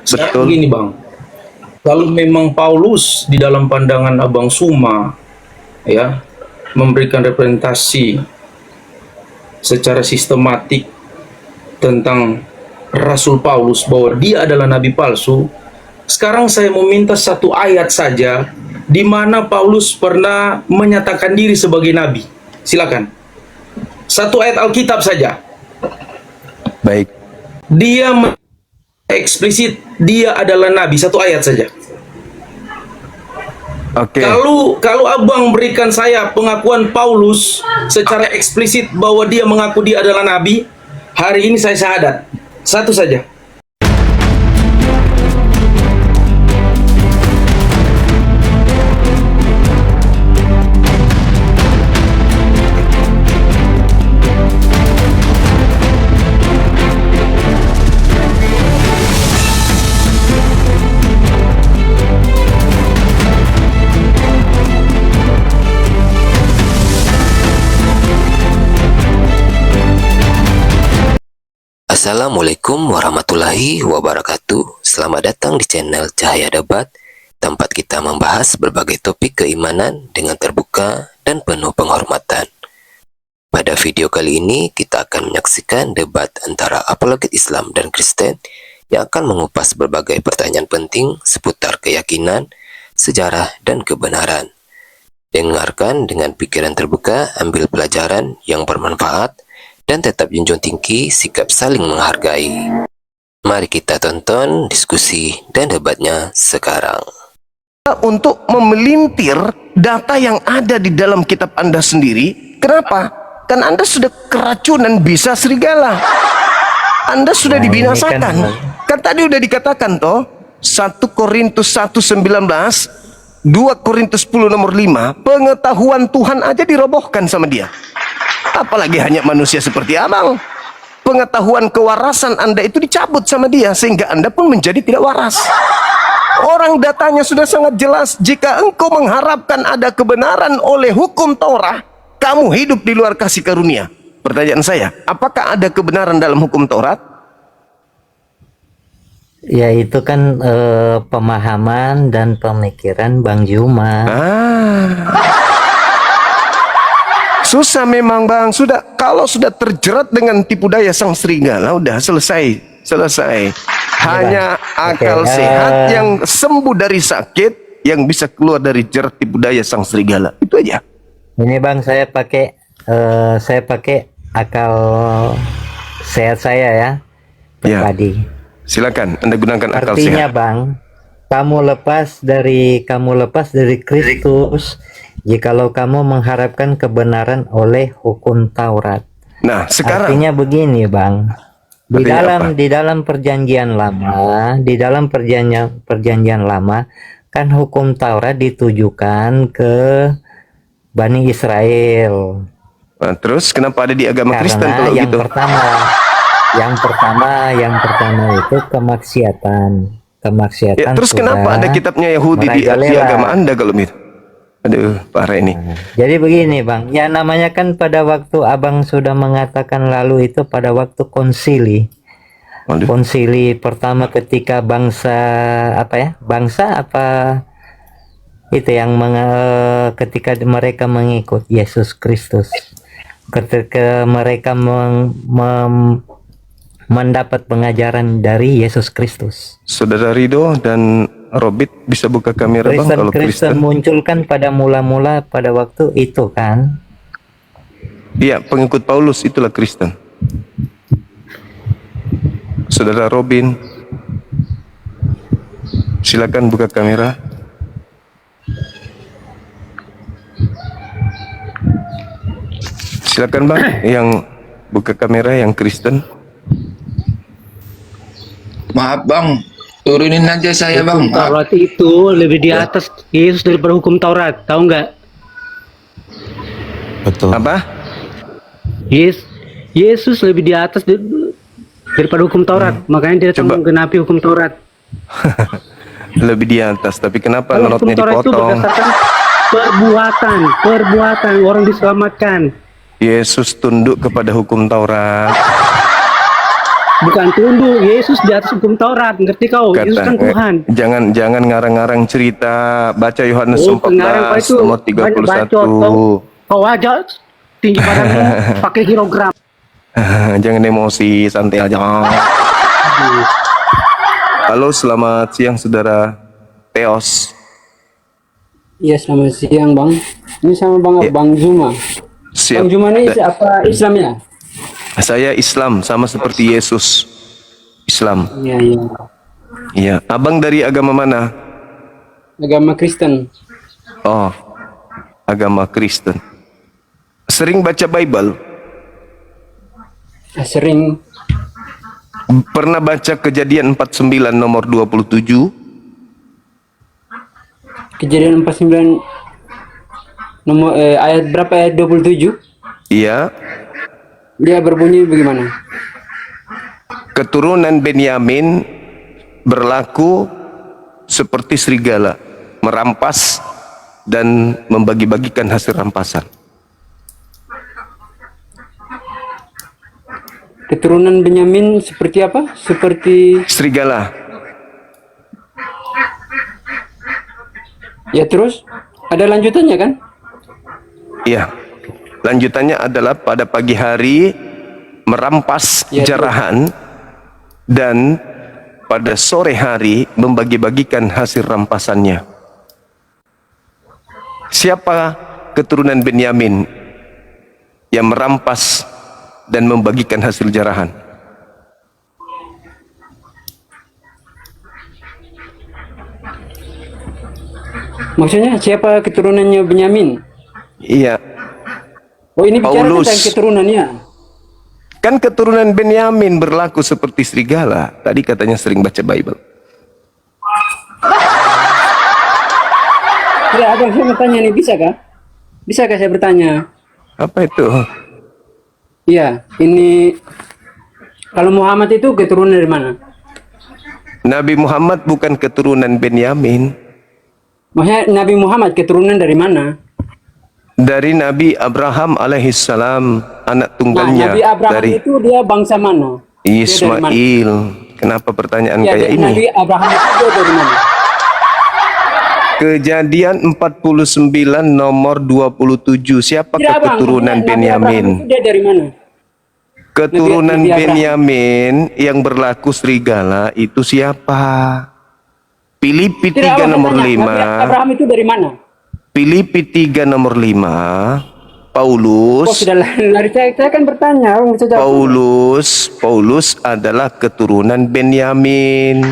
Saya Betul. begini Bang, kalau memang Paulus di dalam pandangan Abang Suma ya memberikan representasi secara sistematik tentang Rasul Paulus bahwa dia adalah nabi palsu, sekarang saya meminta satu ayat saja di mana Paulus pernah menyatakan diri sebagai nabi. Silakan. Satu ayat Alkitab saja. Baik. Dia eksplisit dia adalah nabi, satu ayat saja. Oke. Kalau Abang berikan saya pengakuan Paulus secara eksplisit bahwa dia mengaku dia adalah nabi, hari ini saya syahadat. Satu saja. Assalamualaikum warahmatullahi wabarakatuh. Selamat datang di channel Cahaya Debat, tempat kita membahas berbagai topik keimanan dengan terbuka dan penuh penghormatan. Pada video kali ini kita akan menyaksikan debat antara apologet Islam dan Kristen yang akan mengupas berbagai pertanyaan penting seputar keyakinan, sejarah, dan kebenaran. Dengarkan dengan pikiran terbuka, ambil pelajaran yang bermanfaat, dan tetap junjung tinggi sikap saling menghargai. Mari kita tonton diskusi dan debatnya sekarang. Untuk memelintir data yang ada di dalam kitab Anda sendiri. Kenapa? Kan Anda sudah keracunan bisa serigala. Anda sudah dibinasakan. Kan tadi udah dikatakan toh 1 Korintus 1:19, 2 Korintus 10 nomor 5, pengetahuan Tuhan aja dirobohkan sama dia. Apalagi hanya manusia seperti Abang. Pengetahuan kewarasan Anda itu dicabut sama dia, sehingga Anda pun menjadi tidak waras. Orang datanya sudah sangat jelas. Jika engkau mengharapkan ada kebenaran oleh hukum Taurat, kamu hidup di luar kasih karunia. Pertanyaan saya, apakah ada kebenaran dalam hukum Taurat? Ya itu kan pemahaman dan pemikiran Bang Juma. Susah memang Bang. Kalau sudah terjerat dengan tipu daya sang serigala, udah selesai. Hanya akal sehat yang sembuh dari sakit yang bisa keluar dari jerat tipu daya sang serigala. Itu aja. Ini Bang, saya pakai akal sehat saya ya. Pribadi. Silakan Anda gunakan akal Artinya sehat. Bang, kamu lepas dari Kristus jikalau kamu mengharapkan kebenaran oleh hukum Taurat. Nah, sekarang Artinya begini Bang, di dalam perjanjian lama, kan hukum Taurat ditujukan ke Bani Israel. Nah, terus kenapa ada di agama Kristen Karena kalau yang gitu? yang pertama itu kemaksiatan. Ya, terus kenapa ada kitabnya Yahudi di agama Anda kalau gitu? Aduh, parah ini. Jadi begini Bang, ya namanya kan pada waktu Abang sudah mengatakan lalu itu pada waktu konsili. Konsili pertama ketika bangsa itu yang ketika mereka mengikut Yesus Kristus. Ketika mereka mendapat pengajaran dari Yesus Kristus. Saudara Rido dan Robit bisa buka kamera Bang kalau Kristen munculkan pada mula-mula pada waktu itu kan? Iya, pengikut Paulus itulah Kristen. Saudara Robin, silakan buka kamera. Silakan Bang, yang buka kamera yang Kristen. Maaf Bang, turunin aja saya Bang. Hukum Taurat itu lebih di atas Yesus daripada hukum Taurat, tahu nggak? Betul. Apa? Yesus lebih di atas daripada hukum Taurat, makanya dia tak menggenapi hukum Taurat. Lebih di atas, tapi kenapa Kalau hukum notnya Taurat itu dipotong? berdasarkan perbuatan orang diselamatkan. Yesus tunduk kepada hukum Taurat. bukan tunduk. Yesus di atas hukum Taurat, ngerti kau? Yesus kan Tuhan. jangan ngarang-ngarang cerita. Baca Yohanes Oh, pengarang kau 14 itu nomor banyak bacot. 31. Kau aja tinggi badanmu pakai kilogram. Jangan emosi, santai aja. Halo, selamat siang saudara Teos. Iya, selamat siang Bang. Ini sama Bang Zuma. Siap. Bang Zuma ini apa Islamnya? Saya Islam, sama seperti Yesus. Islam. Iya, iya. Iya. Abang dari agama mana? Agama Kristen. Oh, agama Kristen. Sering baca Bible? Sering. Pernah baca Kejadian 49 nomor 27? Kejadian 49 nomor ayat berapa, ayat 27? Iya. Dia berbunyi bagaimana? Keturunan Benyamin berlaku seperti serigala, merampas dan membagi-bagikan hasil rampasan. Keturunan Benyamin seperti apa? Seperti Serigala. ya, terus ada lanjutannya kan? Iya. Lanjutannya adalah pada pagi hari merampas Ya, jarahan dan pada sore hari membagi-bagikan hasil rampasannya. Siapa keturunan Benyamin yang merampas dan membagikan hasil jarahan? Maksudnya siapa keturunannya Benyamin? Iya. Oh, ini bicara Paulus. tentang keturunannya. Kan keturunan Benyamin berlaku seperti serigala. Tadi katanya sering baca Bible. Ya, abang, saya mau tanya nih, bisa kah? Bisa kah saya bertanya? Apa itu? Iya, ini kalau Muhammad itu keturunan dari mana? Nabi Muhammad bukan keturunan Benyamin. Maksudnya Nabi Muhammad keturunan dari mana? Dari Nabi Abraham alaihissalam, anak tunggalnya. Nabi Abraham dari itu dia bangsa mana? Dia dari mana? Ismail. Kenapa pertanyaan Ya, kayak Nabi ini? Abraham itu dia dari mana? Kejadian 49 nomor 27. Siapakah Tidak, Abang. keturunan Maksudnya Nabi Abraham Benyamin? itu dia dari mana? Keturunan Nabi Abraham. Benyamin yang berlaku serigala itu siapa? Filipi Tidak, 3 Abang, nomor saya tanya, 5. Nabi Abraham itu dari mana? Filipi 3 nomor 5. Oh, Paulus sudah lari, saya kan bertanya. Abang, saya jawab. Paulus adalah keturunan Benyamin.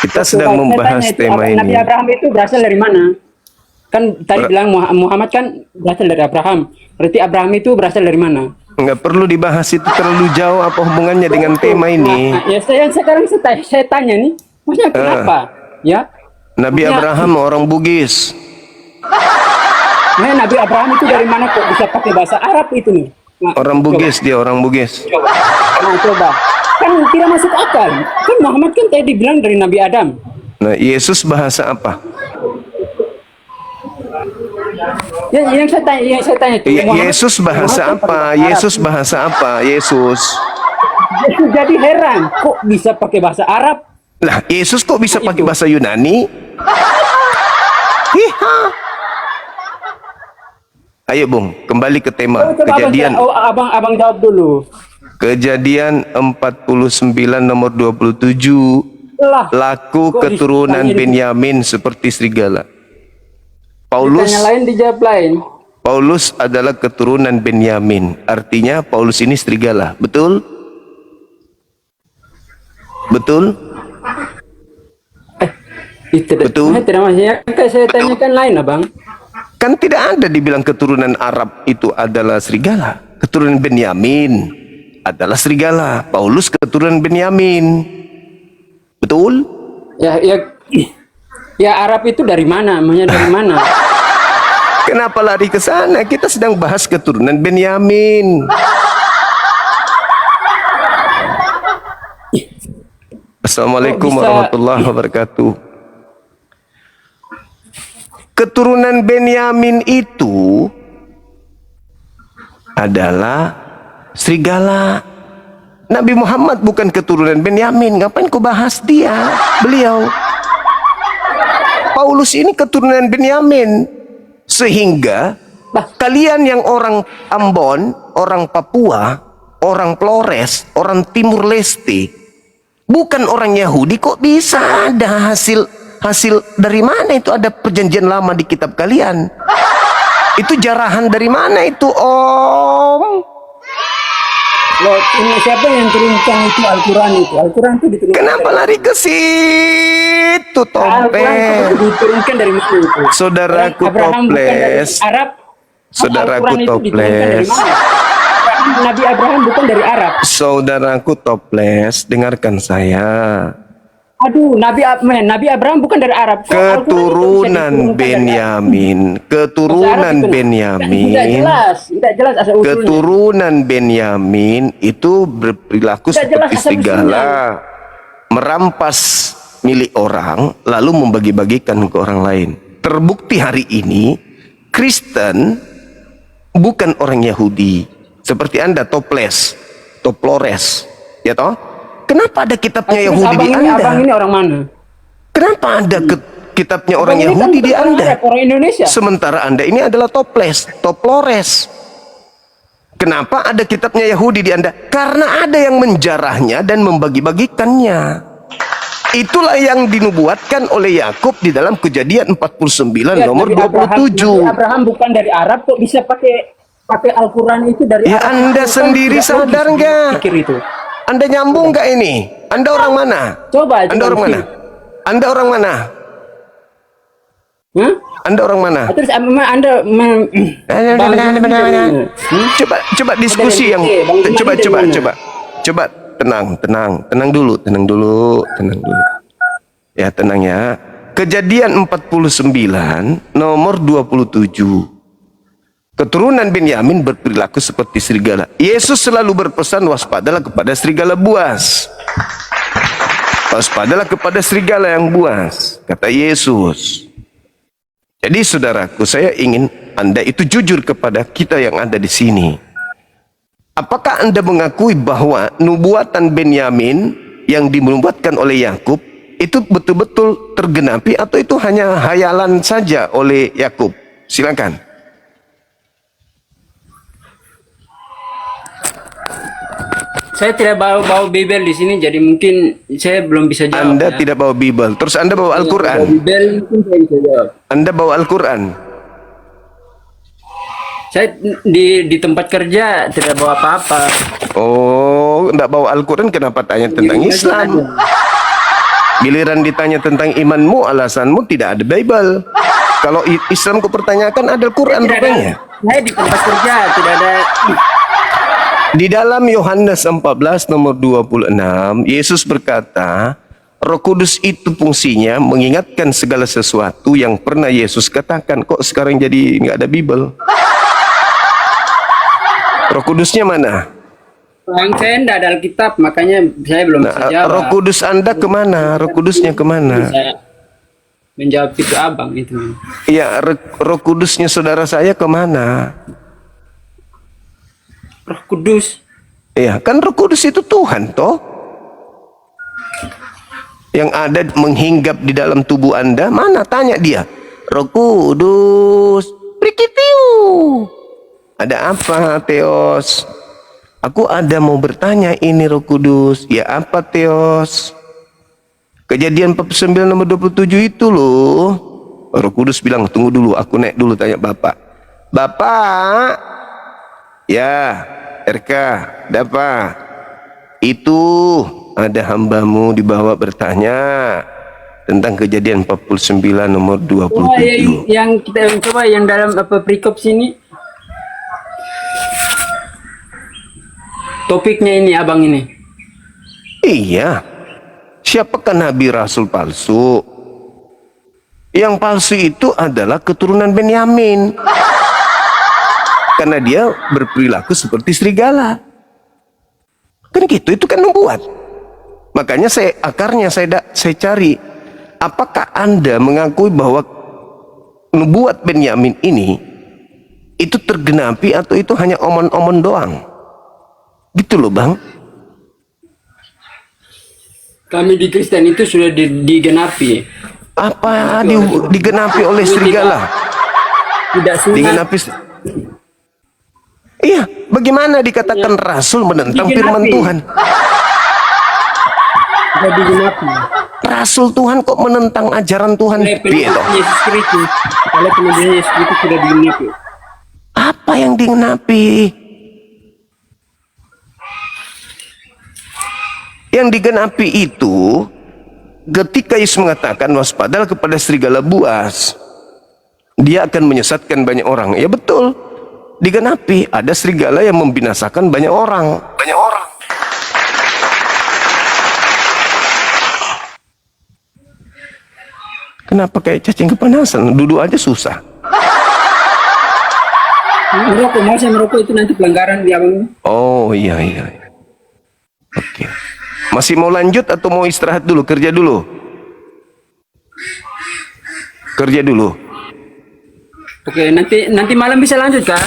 Kita sedang Saya membahas tanya itu, tema Nabi ini. Abraham itu berasal dari mana? Kan tadi bilang Muhammad kan berasal dari Abraham. Berarti Abraham itu berasal dari mana? Nggak perlu dibahas, itu terlalu jauh. Apa hubungannya dengan tema ini? Nah, ya sekarang saya tanya nih, maksudnya kenapa? Ya, Nabi maksudnya, Abraham orang Bugis. Nah, Nabi Abraham itu dari mana kok bisa pakai bahasa Arab itu nih? Nah, Orang Bugis dia, orang Bugis. Nah, coba. Kan tidak masuk akal. Kan Muhammad kan tadi bilang dari Nabi Adam. Nah, Yesus bahasa apa? Ya, yang saya tanya itu. Muhammad- Yesus bahasa Muhammad kan apa? pakai bahasa Yesus Arab. bahasa apa? Yesus. Jadi heran, kok bisa pakai bahasa Arab? Lah, Yesus kok bisa pakai bahasa Yunani? Hiha. Ayo, Bung, kembali ke tema Oh, coba kejadian. abang jawab dulu. Kejadian 49 nomor 27. Lah, Laku kok keturunan ditanya- Benyamin seperti serigala. Ditanya lain dijawab lain. Paulus adalah keturunan Benyamin. Artinya Paulus ini serigala. Betul? Betul? Betul. Tidak maksudnya kan saya tanyakan lain, abang. Kan tidak ada dibilang keturunan Arab itu adalah serigala. Keturunan Benyamin adalah serigala. Paulus keturunan Benyamin. Betul? Ya Arab itu dari mana? Maksudnya dari mana? Kenapa lari ke sana? Kita sedang bahas keturunan Benyamin. Assalamualaikum Kok bisa- warahmatullahi wabarakatuh. Keturunan Benyamin itu adalah serigala. Nabi Muhammad bukan keturunan Benyamin, ngapain kau bahas dia? Beliau. Paulus ini keturunan Benyamin. Sehingga kalian yang orang Ambon, orang Papua, orang Flores, orang Timur Leste, bukan orang Yahudi, kok bisa ada hasil dari mana itu ada perjanjian lama di kitab kalian? Itu jarahan dari mana itu, Om? Loh, ini siapa yang turunkan itu Al-Quran itu? Al-Quran itu diturunkan. Kenapa lari ke situ, Al-Quran Tompel? itu diturunkan dari mana itu? Saudaraku Abraham bukan dari Toples. Arab. Saudaraku Al-Quran itu diturunkan dari Toples. mana? Nabi Abraham bukan dari Arab. Saudaraku Toples, dengarkan saya. Aduh, Nabi Abraham bukan dari Arab. Kok Al-Quran itu bisa Keturunan diturunkan dari Arab? Benyamin, keturunan Bahasa Arab itu. Benyamin, Tidak jelas asal usulnya. keturunan Benyamin itu berperilaku Tidak jelas seperti asal serigala, merampas milik orang lalu membagi-bagikan ke orang lain. Terbukti hari ini Kristen bukan orang Yahudi seperti Anda Toples, Toplores, ya toh? Kenapa ada kitabnya Terus Yahudi di abang Anda? ini orang mana? Kenapa ada kitabnya orang Abang ini Yahudi kan di orang Anda? Arab, orang Indonesia. Sementara Anda ini adalah Toples, Toplores. Kenapa ada kitabnya Yahudi di Anda? Karena ada yang menjarahnya dan membagi-bagikannya. Itulah yang dinubuatkan oleh Yakub di dalam Kejadian 49 Ya, nomor Nabi 27. Abraham bukan dari Arab, kok bisa pakai Al-Quran itu dari Ya, Arab? Anda Itu kan sendiri tidak sadar logis nggak? pikir itu. Anda nyambung nggak ini? Anda orang mana? Coba. Anda orang mana? Anda orang mana? Hah? Anda orang mana? Terus Anda Coba diskusi yang coba tenang dulu. Ya, tenang ya. Kejadian 49 nomor 27. Keturunan Benyamin berperilaku seperti serigala. Yesus selalu berpesan, waspadalah kepada serigala buas. Waspadalah kepada serigala yang buas, kata Yesus. Jadi saudaraku, saya ingin Anda itu jujur kepada kita yang ada di sini. Apakah Anda mengakui bahwa nubuatan Benyamin yang dinubuatkan oleh Yakub itu betul-betul tergenapi atau itu hanya hayalan saja oleh Yakub? Silakan. saya tidak bawa Bible di sini, jadi mungkin saya belum bisa jawab. Anda ya. tidak bawa Bible, terus Anda bawa Bawa Al-Quran. Bible mungkin saya bisa jawab. Anda bawa Al-Quran. Saya di tempat kerja tidak bawa apa-apa. Oh, tidak bawa Al-Quran, kenapa tanya tentang Islam? Giliran ditanya tentang imanmu, alasanmu tidak ada Bible. Kalau Islam kupertanyakan ada Al-Quran rupanya. Saya di tempat kerja tidak ada. Di dalam Yohanes 14 nomor 26, Yesus berkata, Roh Kudus itu fungsinya mengingatkan segala sesuatu yang pernah Yesus katakan. Kok sekarang jadi nggak ada Bible? Roh Kudusnya mana? Saya tidak ada Alkitab, makanya saya belum bisa jawab. Roh Kudus Anda kemana? Roh Kudusnya kemana? Saya menjawab itu abang itu. Ya, Roh Kudusnya saudara saya kemana? Roh Kudus. Ya, kan Roh Kudus itu Tuhan, toh? Yang ada menghinggap di dalam tubuh Anda, mana? Tanya dia. Roh Kudus, prikitiu. Ada apa, Theos? Aku ada mau bertanya ini, Roh Kudus. Ya, apa, Theos? Kejadian 49 nomor 27 itu loh. Roh Kudus bilang, tunggu dulu, aku naik dulu tanya Bapak. Bapak, ya, RK, ada apa? Itu ada hambamu dibawa bertanya tentang kejadian 49 nomor 27. Oh, yang kita coba yang dalam perikop sini. Topiknya ini abang ini. Iya. Siapakah Nabi Rasul palsu? Yang palsu itu adalah keturunan Benyamin. Karena dia berperilaku seperti serigala. Kan gitu, itu kan membuat. Makanya akarnya saya cari. Apakah Anda mengakui bahwa nubuat Benyamin ini itu tergenapi atau itu hanya omon-omon doang? Gitu loh Bang. Kami di Kristen itu sudah digenapi. Apa digenapi oleh serigala? Tidak sunat. Digenapi. Iya, bagaimana dikatakan rasul menentang firman Tuhan? Sudah digenapi. Rasul Tuhan kok menentang ajaran Tuhan? Oleh Piye toh? penabuhan Yesus Kristus. Oleh penabuhan Yesus Kristus sudah digenapi. Apa yang digenapi? Yang digenapi itu ketika Yesus mengatakan waspadalah kepada serigala buas, dia akan menyesatkan banyak orang. Ya betul, digenapi. Ada serigala yang membinasakan banyak orang. Banyak orang. Kenapa kayak cacing kepanasan? Duduk aja susah. Merokok, mau saya merokok itu nanti pelanggaran di abang. Oh iya. Oke. Masih mau lanjut atau mau istirahat dulu? Kerja dulu. Kerja dulu. Oke, nanti malam bisa lanjut kah?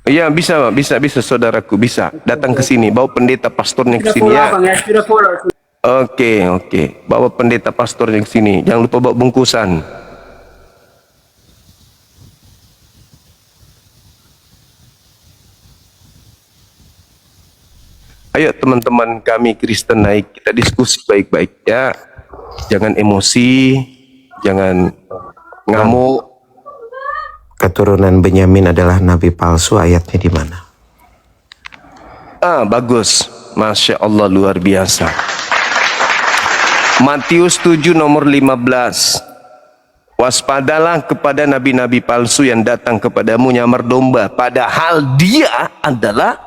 Iya bisa saudaraku bisa datang ke sini bawa pendeta pastornya ke Sudah sini follow ya. abang ya, sudah follow. Oke bawa pendeta pastornya ke sini. Jangan lupa bawa bungkusan. Ayo teman-teman kami Kristen naik, kita diskusi baik-baik ya. Jangan emosi, jangan ngamuk. Keturunan Benyamin adalah nabi palsu, ayatnya di mana? Bagus. Masya Allah luar biasa. Matius 7 nomor 15. Waspadalah kepada nabi-nabi palsu yang datang kepadamu nyamar domba, padahal dia adalah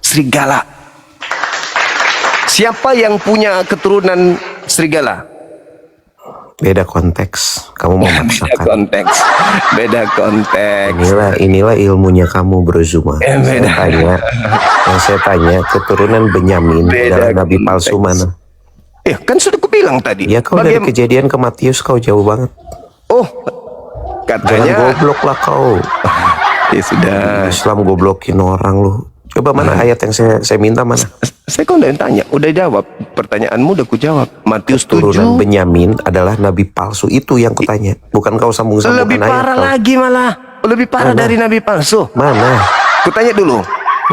serigala. Siapa yang punya keturunan serigala? Beda konteks. Kamu mau memaksakan. Beda konteks. Inilah ilmunya kamu, Bro Zuma. Yang saya tanya, keturunan Benyamin adalah nabi palsu mana? Kan sudah kubilang tadi. Ya kau dari Kejadian ke Matius kau jauh banget. Oh, Jangan katanya. goblok lah kau. Ya sudah. Islam goblokin orang lu. Coba mana ayat yang saya minta mana? Saya kok udah tanya, udah jawab. Pertanyaanmu udah ku jawab. Matius Turunan 7. Benyamin adalah nabi palsu, itu yang kutanya. Bukan kau sambung-sambungkan Lebih ayat parah kau. lagi malah. Lebih parah Mana? dari nabi palsu. Mana? Kutanya dulu.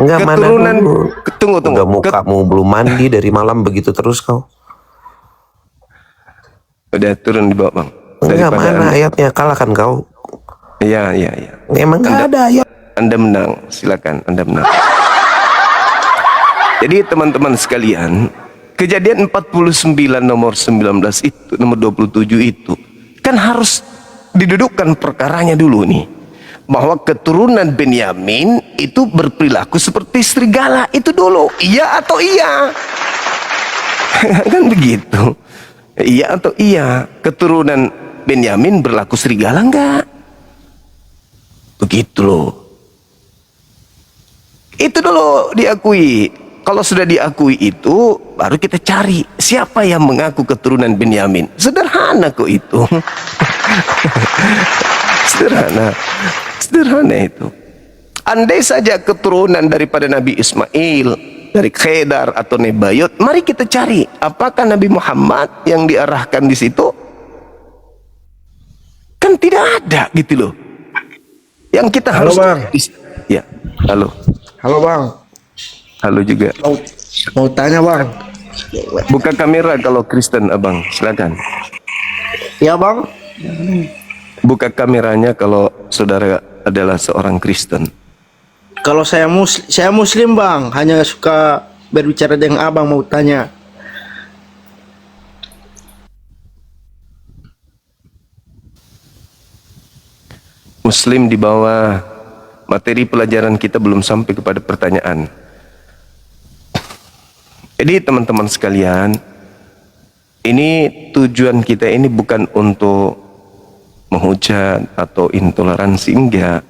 Enggak, mana Keturunan. dulu. Tunggu. Udah mukamu belum mandi dari malam begitu terus kau. Udah turun di bawah bang. Enggak, Daripada mana ayatnya? Kalah kan kau. Iya. Emang enggak ada ayat. Anda menang. Silakan. Anda menang. Jadi teman-teman sekalian, Kejadian 49 nomor 19 itu, nomor 27 itu kan harus didudukkan perkaranya dulu nih. Bahwa keturunan Benyamin itu berperilaku seperti serigala. Itu dulu, iya atau iya? Kan begitu. Iya atau iya? Keturunan Benyamin berlaku serigala enggak? Begitu loh. Itu dulu diakui. Kalau sudah diakui itu, baru kita cari siapa yang mengaku keturunan Benyamin. Sederhana kok itu. Sederhana itu. Andai saja keturunan daripada Nabi Ismail, dari Khedar atau Nebayot, mari kita cari apakah Nabi Muhammad yang diarahkan di situ. Kan tidak ada gitu loh. Yang kita Halo, harus. Bang. Ya, halo. Halo bang, Halo juga. mau tanya bang. Buka kamera kalau Kristen abang, silakan. Ya bang. Buka kameranya kalau saudara adalah seorang Kristen. Kalau saya muslim bang, hanya suka berbicara dengan abang, mau tanya. Muslim di bawah materi pelajaran kita belum sampai kepada pertanyaan. Jadi teman-teman sekalian, ini tujuan kita ini bukan untuk menghujat atau intoleransi, enggak.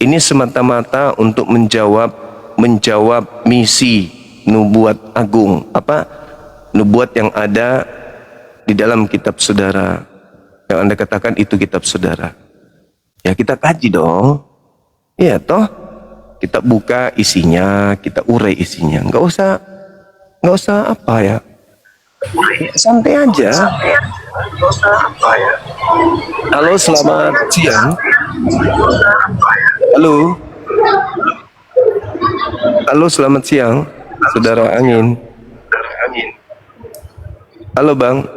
Ini semata-mata untuk menjawab misi nubuat agung, nubuat yang ada di dalam kitab saudara. Yang Anda katakan itu kitab saudara. Ya kita kaji dong. Iya toh. kita buka isinya, kita urai isinya. Nggak usah apa ya. Santai aja. Halo, selamat siang. Halo. Halo, selamat siang, Saudara Angin. Halo, Bang.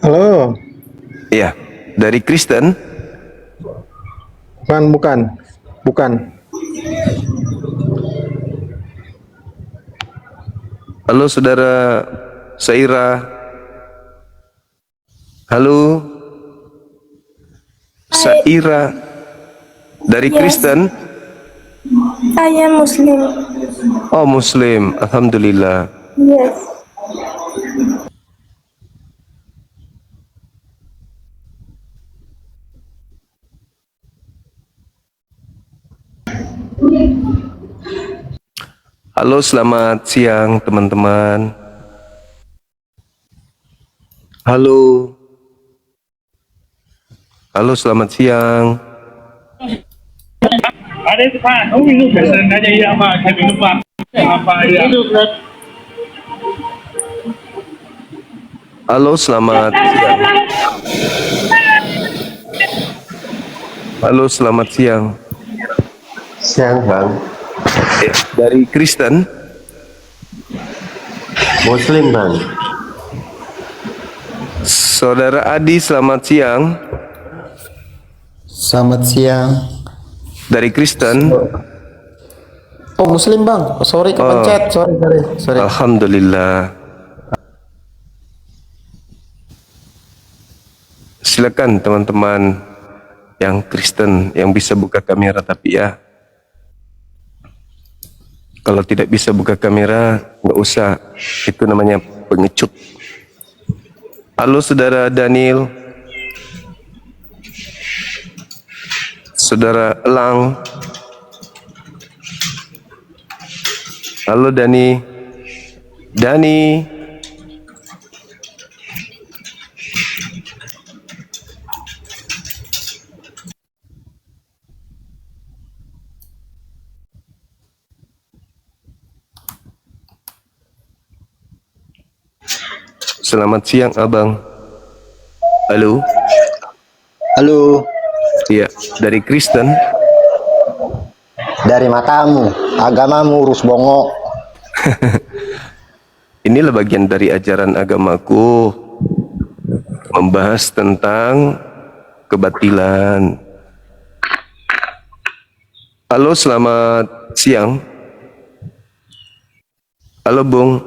Halo. Iya, dari Kristen. Bukan. Halo, Saudara Saira. Halo, Saira. Dari Kristen. Saya Muslim. Oh, Muslim. Alhamdulillah. Yes. Halo, selamat siang teman-teman. Halo. Halo, selamat siang. Halo, selamat siang. Halo, selamat siang. Siang bang, Dari Kristen. Muslim bang. Saudara Adi, selamat siang. Selamat siang. Dari Kristen. Oh Muslim bang, oh, sorry kepencet, sorry. Alhamdulillah. Silakan teman-teman yang Kristen yang bisa buka kamera, tapi ya kalau tidak bisa buka kamera nggak usah, itu namanya pengecut. Halo Saudara Daniel, Saudara Elang. Halo Dani. Selamat siang Abang. Halo. Iya, dari Kristen. Dari matamu, agamamu urus bongok. Inilah bagian dari ajaran agamaku, membahas tentang kebatilan. Halo, selamat siang. Halo Bung,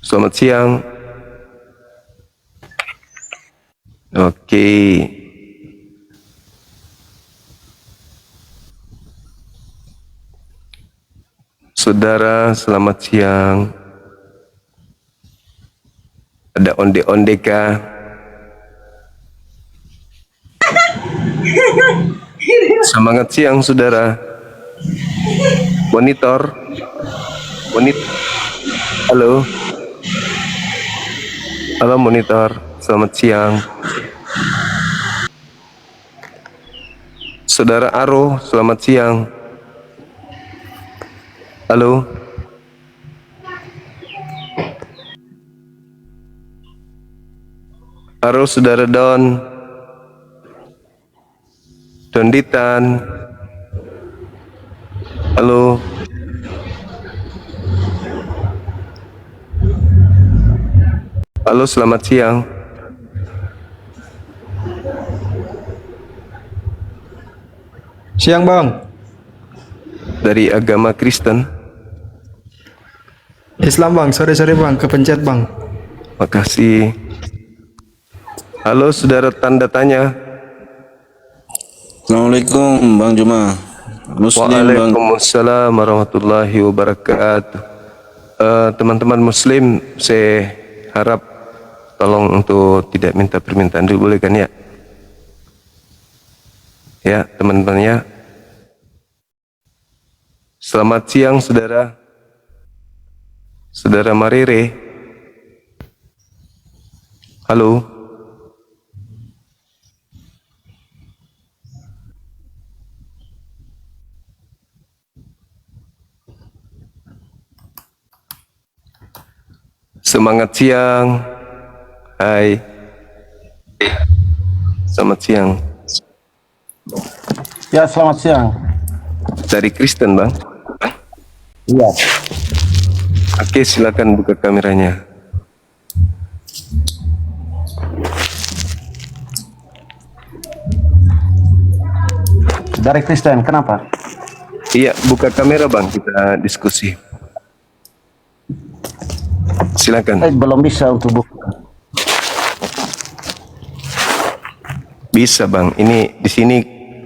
selamat siang. Oke. Saudara, selamat siang. Ada onde-onde kah? Semangat siang, saudara. Monitor. Halo. Halo, monitor. Selamat siang. Saudara Aro, selamat siang. Halo. Halo Saudara Donditan. Halo. Halo, selamat siang. Siang bang. Dari agama Kristen. Islam bang, sorry bang, kepencet bang. Makasih. Halo saudara tanda tanya. Assalamualaikum Bang Juma. Muslim Bang. Waalaikumsalam warahmatullahi wabarakatuh. Teman-teman Muslim, saya harap tolong untuk tidak minta permintaan dulu, boleh kan ya? Ya teman-teman ya. Selamat siang saudara. Saudara Marire. Halo. Semangat siang. Hai. Selamat siang. Ya, selamat siang. Dari Kristen, Bang? Iya. Oke, silakan buka kameranya. Dari Kristen, kenapa? Iya, buka kamera, Bang, kita diskusi. Silakan. Belum bisa untuk buka. Bisa, Bang. Ini di sini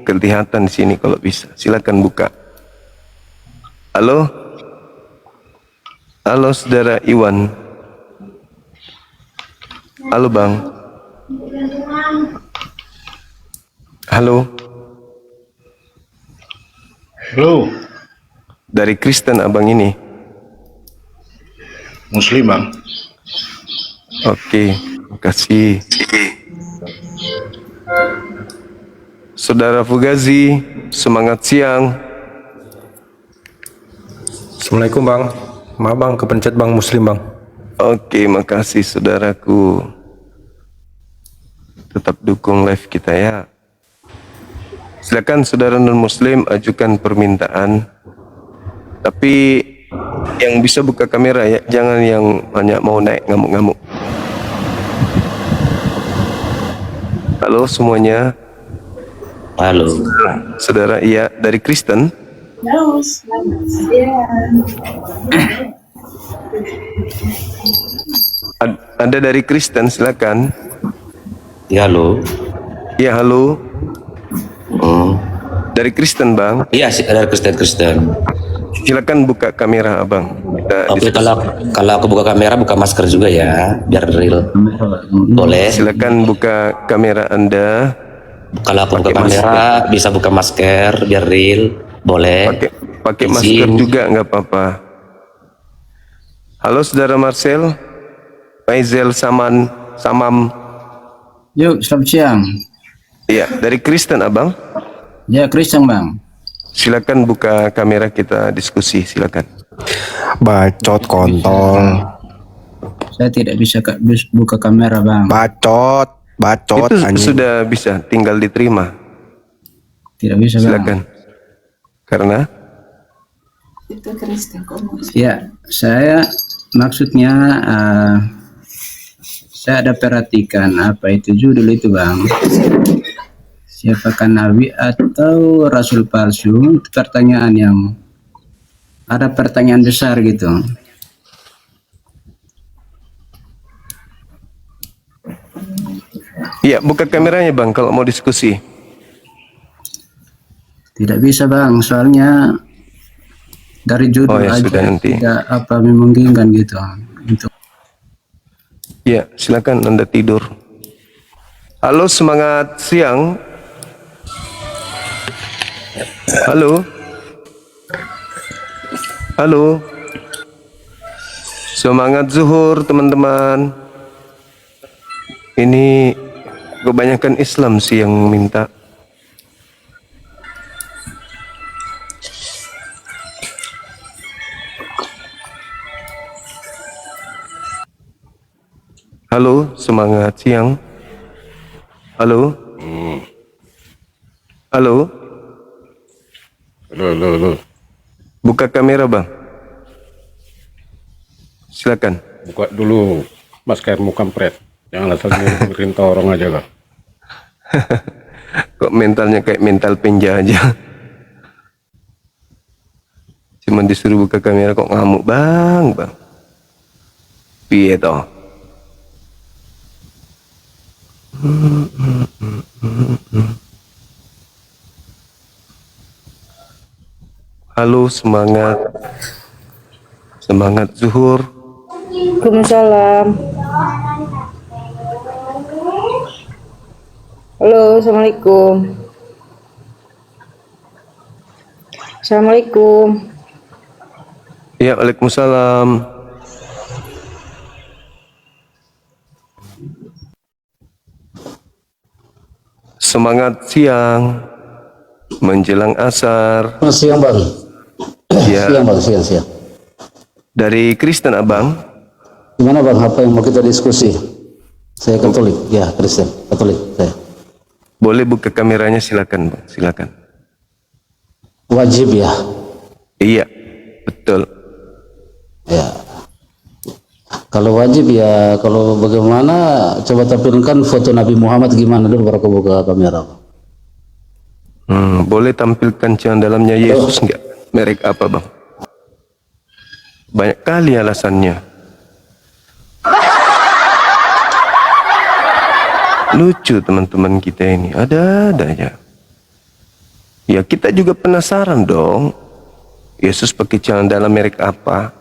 kelihatan di sini kalau bisa. Silakan buka. Halo? Halo, Saudara Iwan. Halo, Bang. Halo. Halo, Dari Kristen Abang ini. Muslim Bang. Oke, makasih. Saudara Fugazi, semangat siang. Assalamualaikum Bang. Maaf Bang, kepencet Bang Muslim Bang. Oke, makasih saudaraku. Tetap dukung live kita ya. Silakan saudara non-muslim ajukan permintaan. Tapi yang bisa buka kamera ya, jangan yang hanya mau naik ngamuk-ngamuk. Halo semuanya. Halo. Saudara, iya, dari Kristen. Halo, selamat siang. Ada dari Kristen, silakan. Ya, halo. Ya, halo. Dari Kristen, Bang. Iya, dari Kristen. Silakan buka kamera, Abang. Oke, kalau aku buka kamera, buka masker juga ya, biar real. Boleh. Silakan buka kamera Anda. Kalau aku buka kamera, bisa buka masker, biar real. Boleh. Pakai masker juga nggak apa-apa. Halo, saudara Marcel. Faisal Samam. Yuk, selamat siang. Iya, dari Kristen, Abang. Ya, Kristen Bang. Silakan buka kamera, kita diskusi, silakan. Bacot kontol. Saya tidak bisa buka kamera Bang. Bacot Itu anjing. sudah bisa, tinggal diterima. Tidak bisa Bang. Silakan. Karena Itu Kristen komunis. ya, saya maksudnya saya ada perhatikan apa itu judul itu Bang. Siapakah Nabi atau Rasul palsu? Itu pertanyaan yang ada pertanyaan besar gitu. iya, buka kameranya Bang kalau mau diskusi. Tidak bisa Bang, soalnya dari judul ya, aja sudah nanti. tidak apa memungkinkan gitu. Untuk Iya, silakan Anda tidur. Halo, semangat siang. Halo. Halo. Semangat zuhur, teman-teman. Ini kebanyakan Islam sih yang minta. Halo, semangat siang. Halo. Halo. Halo. Buka kamera, Bang. Silakan. Buka dulu maskermu kampret. Jangan asal ngirim torong aja Bang. Kok mentalnya kayak mental penjajah. Cuman disuruh buka kamera kok ngamuk, Bang. Piye toh? Halo, semangat zuhur. Waalaikumsalam. Halo, assalamualaikum. Assalamualaikum. Ya, waalaikumsalam. Semangat siang menjelang asar. Siang Bang. Ya. Siang Bang, siang. Dari Kristen, Abang. Gimana Bang, apa yang mau kita diskusi? Saya Katolik, ya Kristen, Katolik saya. Boleh buka kameranya, silakan Bang, silakan. Wajib ya? Iya, betul. Ya. Kalau wajib ya, kalau bagaimana, coba tampilkan foto Nabi Muhammad gimana dulu baru buka kamera. Boleh tampilkan yang dalamnya Yesus enggak? Merek apa Bang? Banyak kali alasannya. Lucu teman-teman kita ini, ada-ada aja. Ya kita juga penasaran dong. Yesus pakai celana dalam merek apa?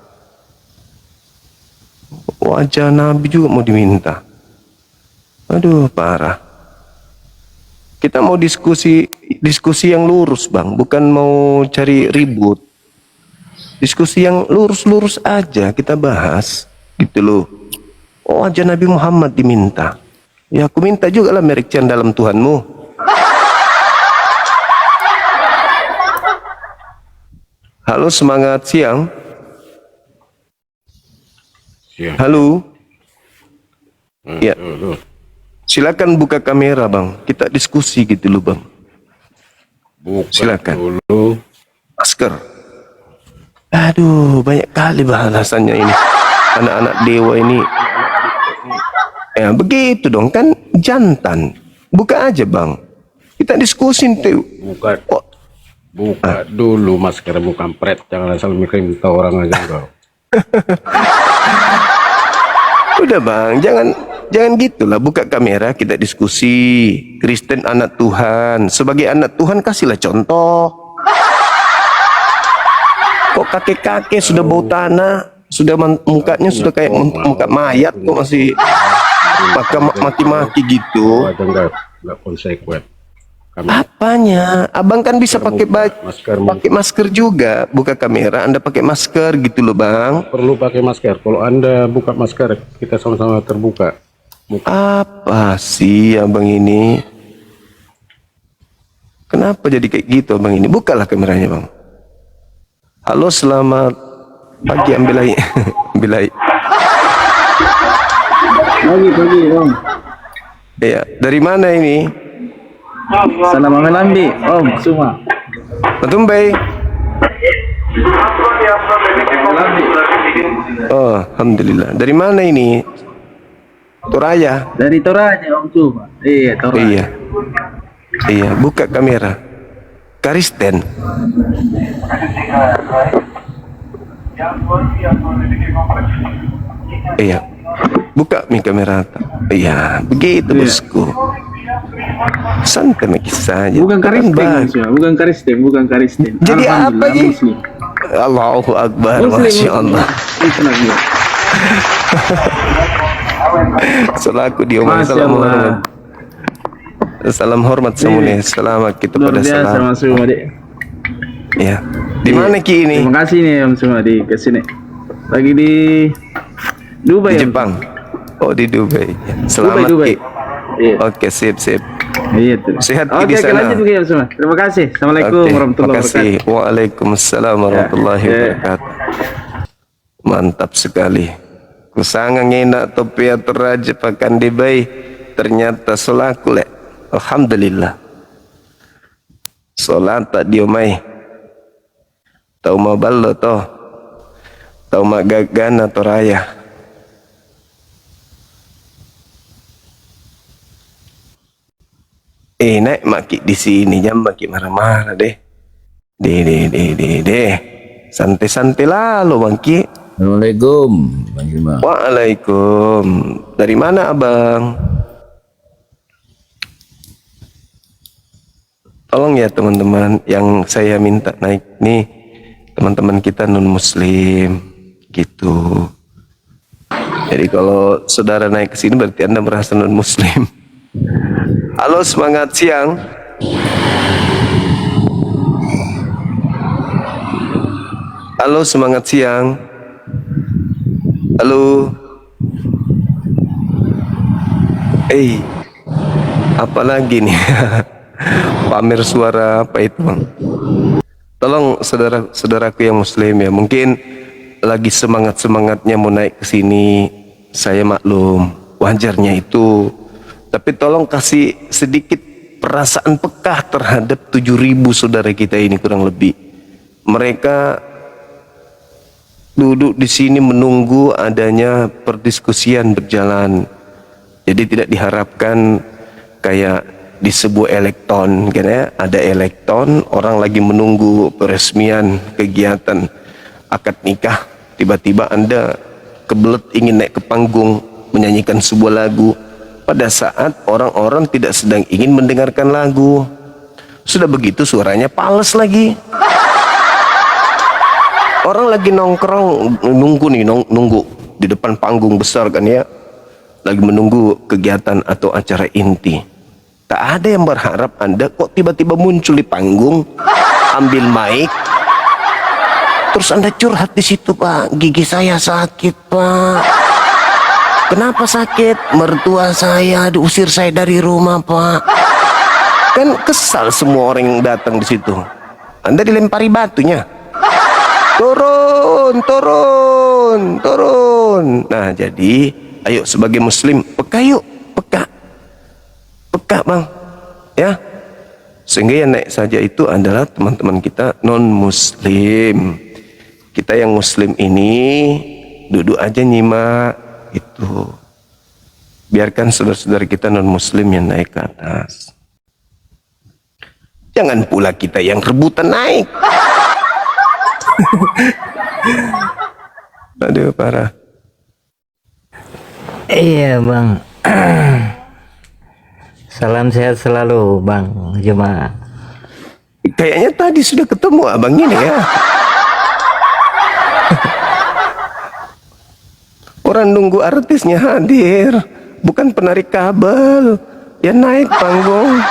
Wajah Nabi juga mau diminta. Aduh, parah. Kita mau diskusi yang lurus Bang, bukan mau cari ribut. Diskusi yang lurus-lurus aja kita bahas, gitu loh. Oh, wajah Nabi Muhammad diminta. Ya aku minta juga lah merek celana dalam Tuhanmu. Halo, semangat siang. Halo. Ya. Silakan buka kamera Bang. Kita diskusi gitu loh Bang. Silakan. Masker. Aduh, banyak kali bahasannya ini. Anak-anak dewa ini. Ya begitu dong, kan jantan. Buka aja Bang. Kita diskusin tuh. Buka dulu maskermu kampret, jangan asal mikirin orang aja kau. Udah Bang, jangan gitulah. Buka kamera, kita diskusi. Kristen anak Tuhan, sebagai anak Tuhan kasihlah contoh. Kok kakek-kakek sudah bau tanah, sudah mukanya sudah kayak muka mayat, kok masih maki-maki gitu. Nggak konsekuen. Apanya? Abang kan bisa pakai masker juga. Buka kamera, Anda pakai masker gitu loh Bang. Perlu pakai masker. Kalau Anda buka masker, kita sama-sama terbuka. Apa sih Abang ini? Kenapa jadi kayak gitu Abang ini? Bukalah kameranya Bang. Halo, selamat pagi Ambilai. Ambilai. Pagi Om. Iya, dari mana ini? Salam Amelambi Om semua. Tumbai. Oh, alhamdulillah. Dari mana ini? Toraya. Dari Toraja Om Cuma. Iya, Toraja. Iya. Iya, buka kamera. Kristen. Iya. Buka mi kamera. Iya, begitu bosku. Santai saja. Bukan Kristen, bukan Kristen, bukan Kristen. Jadi apa ini? Muslim. Allahu Akbar, Masya Allah. Selaku diomong salam hormat. Salam hormat semuanya. Selamat kita pada salam. Ya. Di mana Ki ini? Terima kasih nih Om semua di kesini. Lagi di Dubai. Di Jepang. Oh, di Dubai. Selamat Dubai. Ki. Oke, sip. Iya tuh. Sehat di sana. Lanjut begini semua. Terima kasih. Assalamualaikum warahmatullahi wabarakatuh. Waalaikumsalam warahmatullahi wabarakatuh. Mantap sekali. Kusangang enak topi atur raja pakan di bayi. Ternyata solaku lek. Alhamdulillah. Solat tak diomai. Tahu ma ballo toh. Tahu ma gagana atau raya. Naik maki di sini jam maki marah-marah deh. Deh. Santai-santai lalu Bang Ki. Assalamualaikum Bang Juma. Waalaikum. Dari mana Abang? Tolong ya teman-teman, yang saya minta naik nih teman-teman kita non muslim gitu. Jadi kalau saudara naik ke sini berarti Anda merasa non muslim. Halo, semangat siang. Halo, semangat siang. Halo. Apa lagi nih? Pamer suara apa itu Bang? Tolong saudaraku yang muslim ya, mungkin lagi semangat-semangatnya mau naik ke sini Saya maklum, wajarnya itu. Tapi tolong kasih sedikit perasaan peka terhadap 7.000 saudara kita ini kurang lebih. Mereka duduk di sini menunggu adanya perdiskusian berjalan. Jadi tidak diharapkan kayak di sebuah elekton, kan ya? Ada elekton, orang lagi menunggu peresmian kegiatan akad nikah. Tiba-tiba Anda kebelet ingin naik ke panggung menyanyikan sebuah lagu pada saat orang-orang tidak sedang ingin mendengarkan lagu. Sudah begitu suaranya pales lagi. Orang lagi nongkrong nunggu nih, nunggu di depan panggung besar kan ya, lagi menunggu kegiatan atau acara inti. Tak ada yang berharap Anda kok tiba-tiba muncul di panggung, ambil mic, terus Anda curhat di situ, Pak. Gigi saya sakit, Pak. Kenapa sakit? Mertua saya diusir saya dari rumah, Pak. Kan kesal semua orang yang datang di situ. Anda dilempari batunya. Turun, turun, turun. Nah, jadi ayo sebagai muslim peka yuk, peka. Peka, Bang. Ya. Sehingga yang naik saja itu adalah teman-teman kita non-muslim. Kita yang muslim ini duduk aja nyimak itu. Biarkan saudara-saudara kita non-muslim yang naik ke atas. Jangan pula kita yang rebutan naik. Aduh, parah. Iya, Bang. Salam sehat selalu, Bang Juma. Kayaknya tadi sudah ketemu abang ini ya. Orang nunggu artisnya hadir, bukan penarik kabel. Ya naik panggung.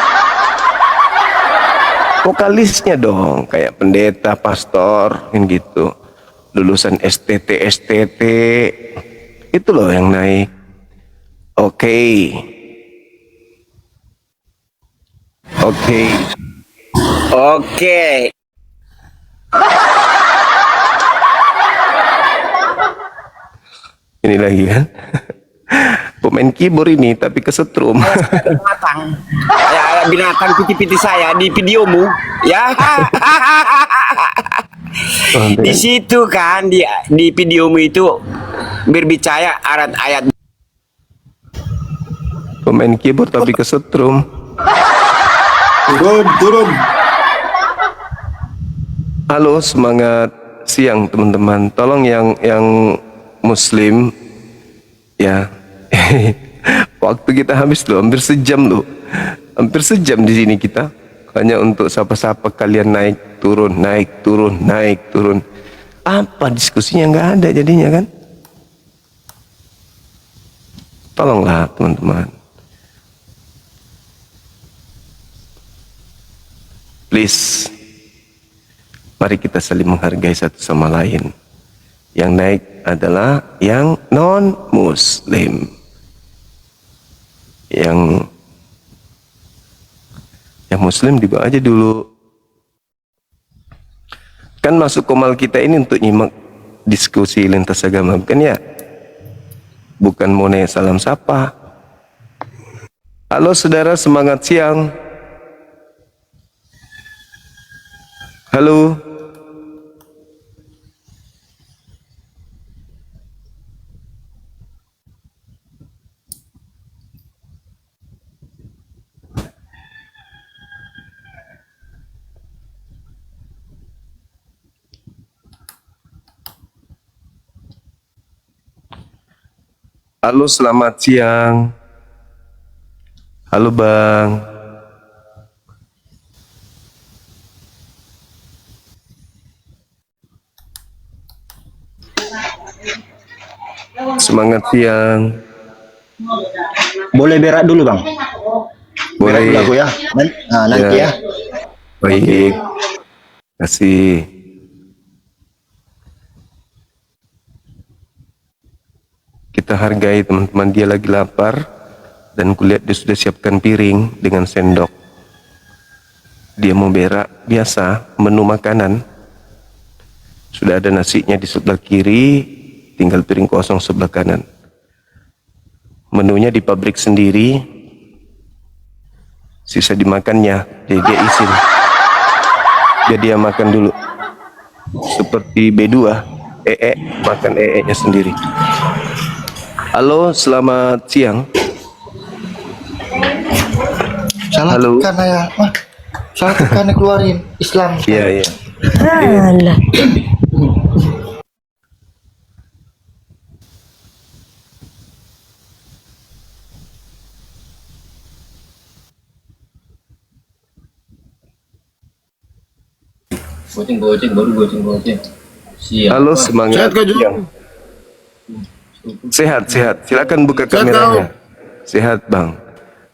Vokalisnya dong, kayak pendeta, pastor, kan gitu. Lulusan STT. Itu loh yang naik. Oke. Ini lagi kan. Pemain keyboard ini tapi kesetrum. Binatang piti-piti saya di videomu ya. Di situ kan di videomu itu berbicara ayat-ayat. Pemain keyboard tapi kesetrum. Turun. Halo, semangat siang teman-teman. Tolong yang muslim ya. Waktu kita habis loh, hampir sejam loh. Hampir sejam di sini kita hanya untuk sapa-sapa kalian naik turun. Apa diskusinya nggak ada jadinya kan? Tolonglah teman-teman. Please, mari kita saling menghargai satu sama lain. Yang naik adalah yang non-muslim. Yang muslim dibawa aja dulu. Kan masuk komal kita ini untuk nyimak diskusi lintas agama, bukan ya? Bukan mau nanya salam sapa. Halo saudara, semangat siang. Halo. Halo, selamat siang. Halo, Bang. Semangat siang. Boleh berak dulu, Bang? Boleh. Berak dulu aku ya. Nanti ya. Baik. Kasih. Kita hargai teman-teman, dia lagi lapar dan kulihat dia sudah siapkan piring dengan sendok. Dia mau berak, biasa menu makanan. Sudah ada nasinya di sebelah kiri, tinggal piring kosong sebelah kanan. menunya di pabrik sendiri, sisa dimakannya, jadi dia izin. Dia makan dulu. Seperti B2, makan nya sendiri. Halo, selamat siang. Salah tekan ya, mah. Salah tekan keluarin Islam. Iya, iya. Alah. Goceng baru goceng. Siap. Halo, semangat. Sehat, sehat. Silakan buka kameranya. Sehat, Bang.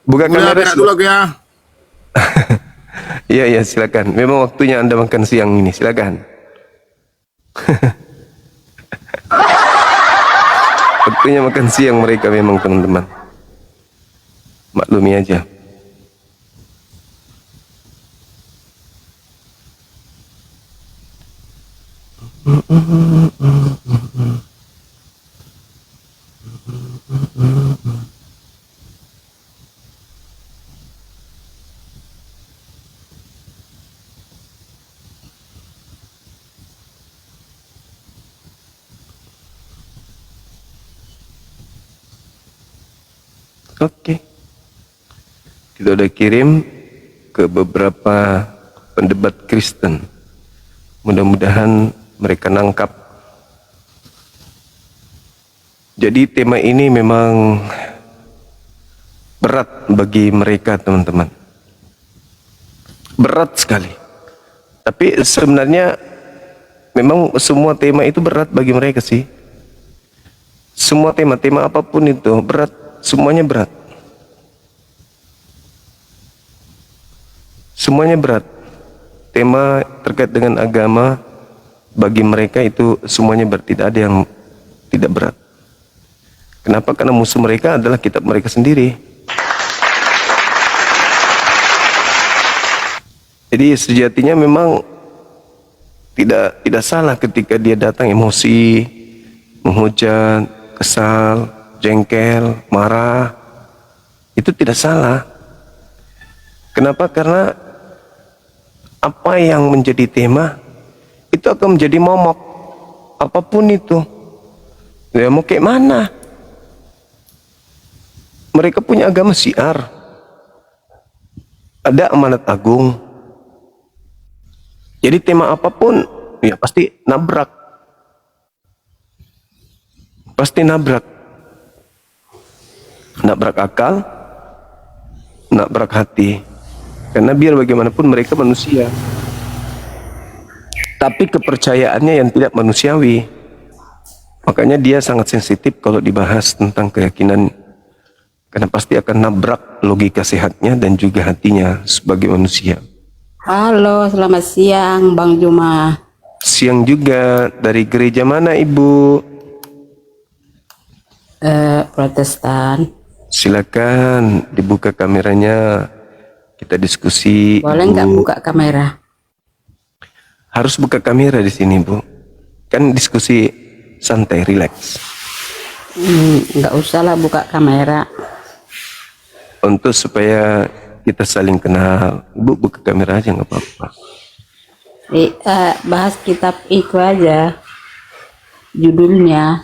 Buka kamera dulu ya. Iya, iya, silakan. Memang waktunya Anda makan siang ini. Silakan. Waktunya makan siang mereka memang, teman-teman. Maklumi aja. Oke. Kita udah kirim ke beberapa pendebat Kristen. Mudah-mudahan mereka nangkap. Jadi tema ini memang berat bagi mereka, teman-teman. Berat sekali. Tapi sebenarnya memang semua tema itu berat bagi mereka sih. Semua tema apapun itu berat. Semuanya berat. Semuanya berat. Tema terkait dengan agama bagi mereka itu semuanya berat. Tidak ada yang tidak berat. Kenapa? Karena musuh mereka adalah kitab mereka sendiri. Jadi sejatinya memang tidak salah ketika dia datang emosi, menghujat, kesal, jengkel, marah, itu tidak salah. Kenapa? Karena apa yang menjadi tema itu akan menjadi momok apapun itu. Ya mau kayak mana? Mereka punya agama syiar, ada amanat agung. Jadi tema apapun ya pasti nabrak, pasti nabrak. Nabrak akal, nabrak hati. Karena biar bagaimanapun mereka manusia, tapi kepercayaannya yang tidak manusiawi. Makanya dia sangat sensitif kalau dibahas tentang keyakinan, karena pasti akan nabrak logika sehatnya dan juga hatinya sebagai manusia. Halo, selamat siang Bang Juma. Siang juga. Dari gereja mana Ibu? Protestan. Silakan dibuka kameranya, kita diskusi. Boleh nggak buka kamera? Harus buka kamera di sini, Bu. Kan diskusi santai, rileks. Nggak usah lah buka kamera. Untuk supaya kita saling kenal, Bu buka kamera aja nggak apa-apa. Bahas kitab itu aja, judulnya.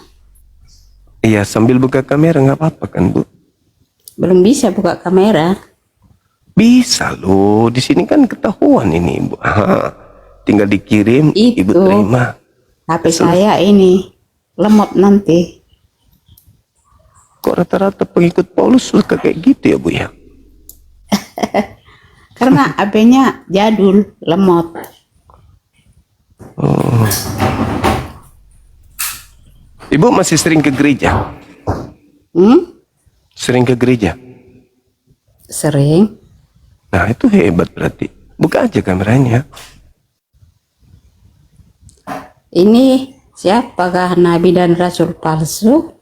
Iya, sambil buka kamera nggak apa-apa kan, Bu? Belum bisa buka kamera. Bisa loh, di sini kan ketahuan ini, Bu. Tinggal dikirim, Ibu terima. HP saya ini lemot nanti. Kok rata-rata pengikut Paulus suka kayak gitu ya, Bu ya? Karena HP-nya jadul, lemot. Oh. Ibu masih sering ke gereja? Sering ke gereja? Sering. Nah itu hebat berarti. Buka aja kameranya. Ini siapakah Nabi dan Rasul palsu?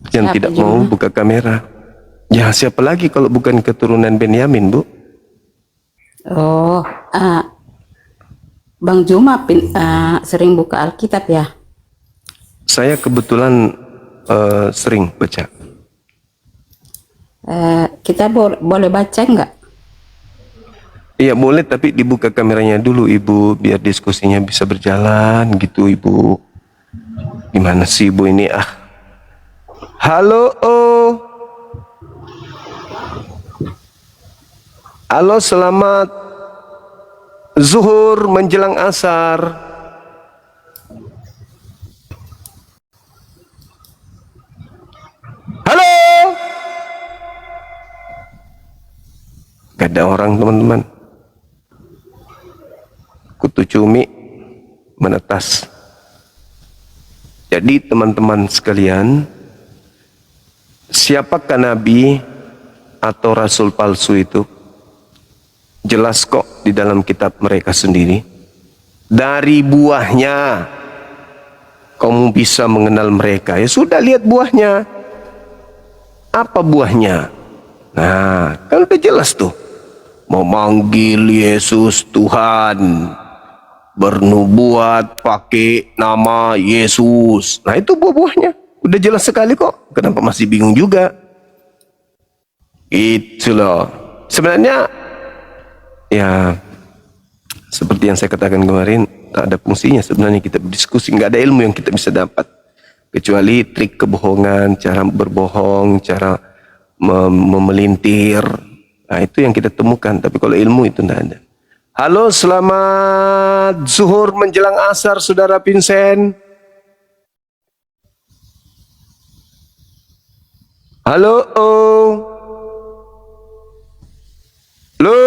Yang Siapa tidak juga? mau buka kamera. Ya siapa lagi kalau bukan keturunan Benyamin, Bu? Oh, Bang Juma sering buka Alkitab ya? Saya kebetulan sering baca. Kita boleh baca nggak? Iya boleh, tapi dibuka kameranya dulu Ibu, biar diskusinya bisa berjalan gitu Ibu. Gimana sih Ibu ini Halo, halo, selamat zuhur menjelang asar. Halo. Gak ada orang teman-teman. Kutu cumi menetas. Jadi teman-teman sekalian, siapakah nabi atau rasul palsu itu? Jelas kok di dalam kitab mereka sendiri. Dari buahnya kamu bisa mengenal mereka. Ya sudah, lihat buahnya. Apa buahnya? Nah, kan udah jelas tuh. Memanggil Yesus Tuhan, bernubuat pakai nama Yesus. Nah itu buah-buahnya. Udah jelas sekali kok. Kenapa masih bingung juga? Itu loh. Sebenarnya ya seperti yang saya katakan kemarin, tak ada fungsinya sebenarnya kita berdiskusi. Nggak ada ilmu yang kita bisa dapat kecuali trik kebohongan, cara berbohong, cara memelintir. Nah itu yang kita temukan. Tapi kalau ilmu itu tidak ada. Halo, selamat zuhur menjelang asar Saudara Vincent. Halo, halo.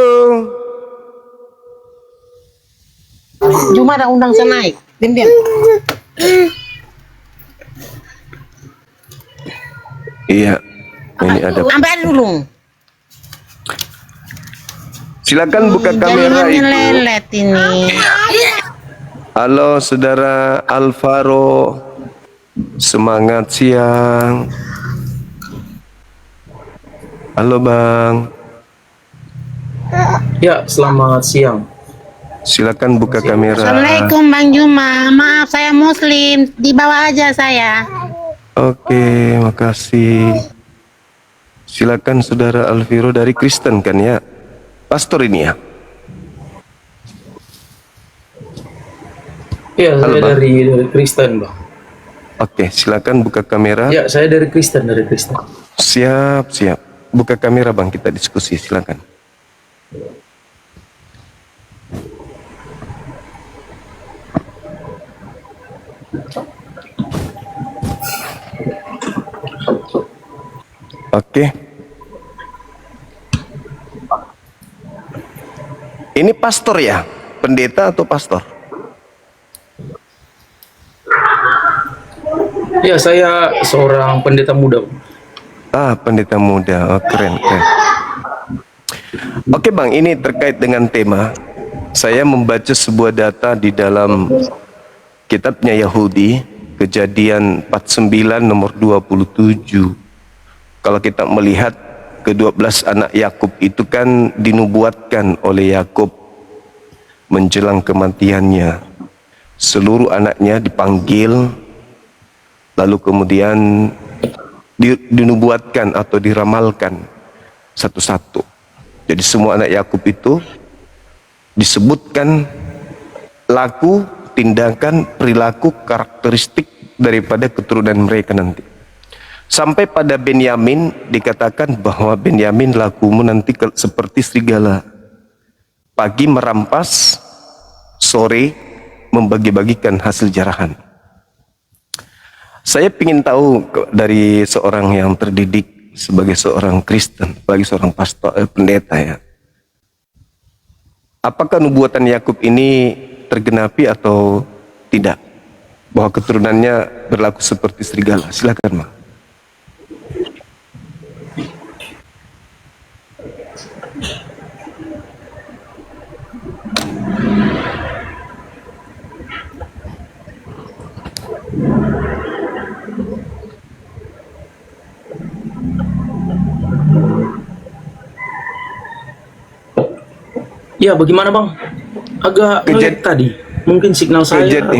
Cuma ada undang saya naik. Diam-diam. Iya, ini ada. Ambil dulu. Silakan buka kamera Ibu. Lelet ini. Halo Saudara Alvaro, semangat siang. Halo Bang. Ya, selamat siang. Silakan buka kamera. Assalamualaikum Bang Juma. Maaf saya Muslim. Di bawah aja saya. Oke, makasih. Silakan Saudara Alvaro dari Kristen kan ya? Pastor ini ya? Iya, Halo, saya Bang. dari Kristen, Bang. Oke, silakan buka kamera. Ya, saya dari Kristen, Siap, siap. Buka kamera Bang, kita diskusi, silakan. Oke. Ini pastor ya? Pendeta atau pastor? Ya, saya seorang pendeta muda. Pendeta muda. Oh, keren, keren. Oke Bang, ini terkait dengan tema. Saya membaca sebuah data di dalam kitabnya Yahudi, Kejadian 49 nomor 27. Kalau kita melihat ke-12 anak Yakub itu kan dinubuatkan oleh Yakub menjelang kematiannya. Seluruh anaknya dipanggil, lalu kemudian dinubuatkan atau diramalkan satu-satu. Jadi semua anak Yakub itu disebutkan laku, tindakan, perilaku, karakteristik daripada keturunan mereka nanti. Sampai pada Benyamin dikatakan bahwa Benyamin lakumu nanti seperti serigala. Pagi merampas, sore membagi-bagikan hasil jarahan. Saya ingin tahu dari seorang yang terdidik sebagai seorang Kristen, bagi seorang pastor, pendeta ya. Apakah nubuatan Yakub ini tergenapi atau tidak? Bahwa keturunannya berlaku seperti serigala. Silakan, Bang. Ya, bagaimana Bang? Agak ngelag tadi. Mungkin signal saya atau...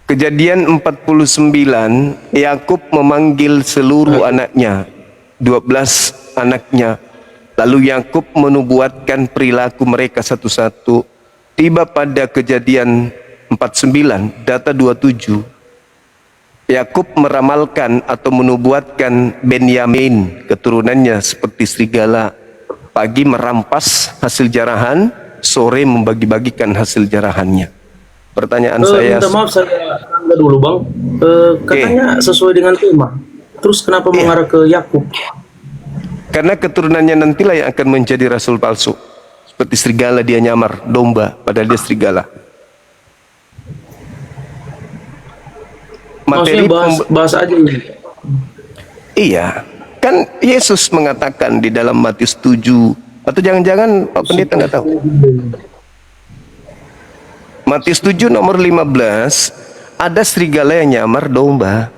Kejadian 49, Yakub memanggil seluruh anaknya 12 anaknya. Lalu Yakub menubuatkan perilaku mereka satu-satu. Tiba pada Kejadian 49, data 27. Yakub meramalkan atau menubuatkan Benyamin, keturunannya seperti serigala. Pagi merampas hasil jarahan, sore membagi-bagikan hasil jarahannya. Pertanyaan saya... Minta maaf saya tangga dulu Bang. Katanya sesuai dengan tema. Terus kenapa mengarah ke Yakub? Karena keturunannya nantilah yang akan menjadi rasul palsu. Seperti serigala dia nyamar domba, padahal dia serigala. Maksudnya bahas aja ini. Iya, kan Yesus mengatakan di dalam Matius 7, atau jangan-jangan Pak Pendeta nggak tahu. Matius 7 nomor 15, ada serigala yang nyamar domba.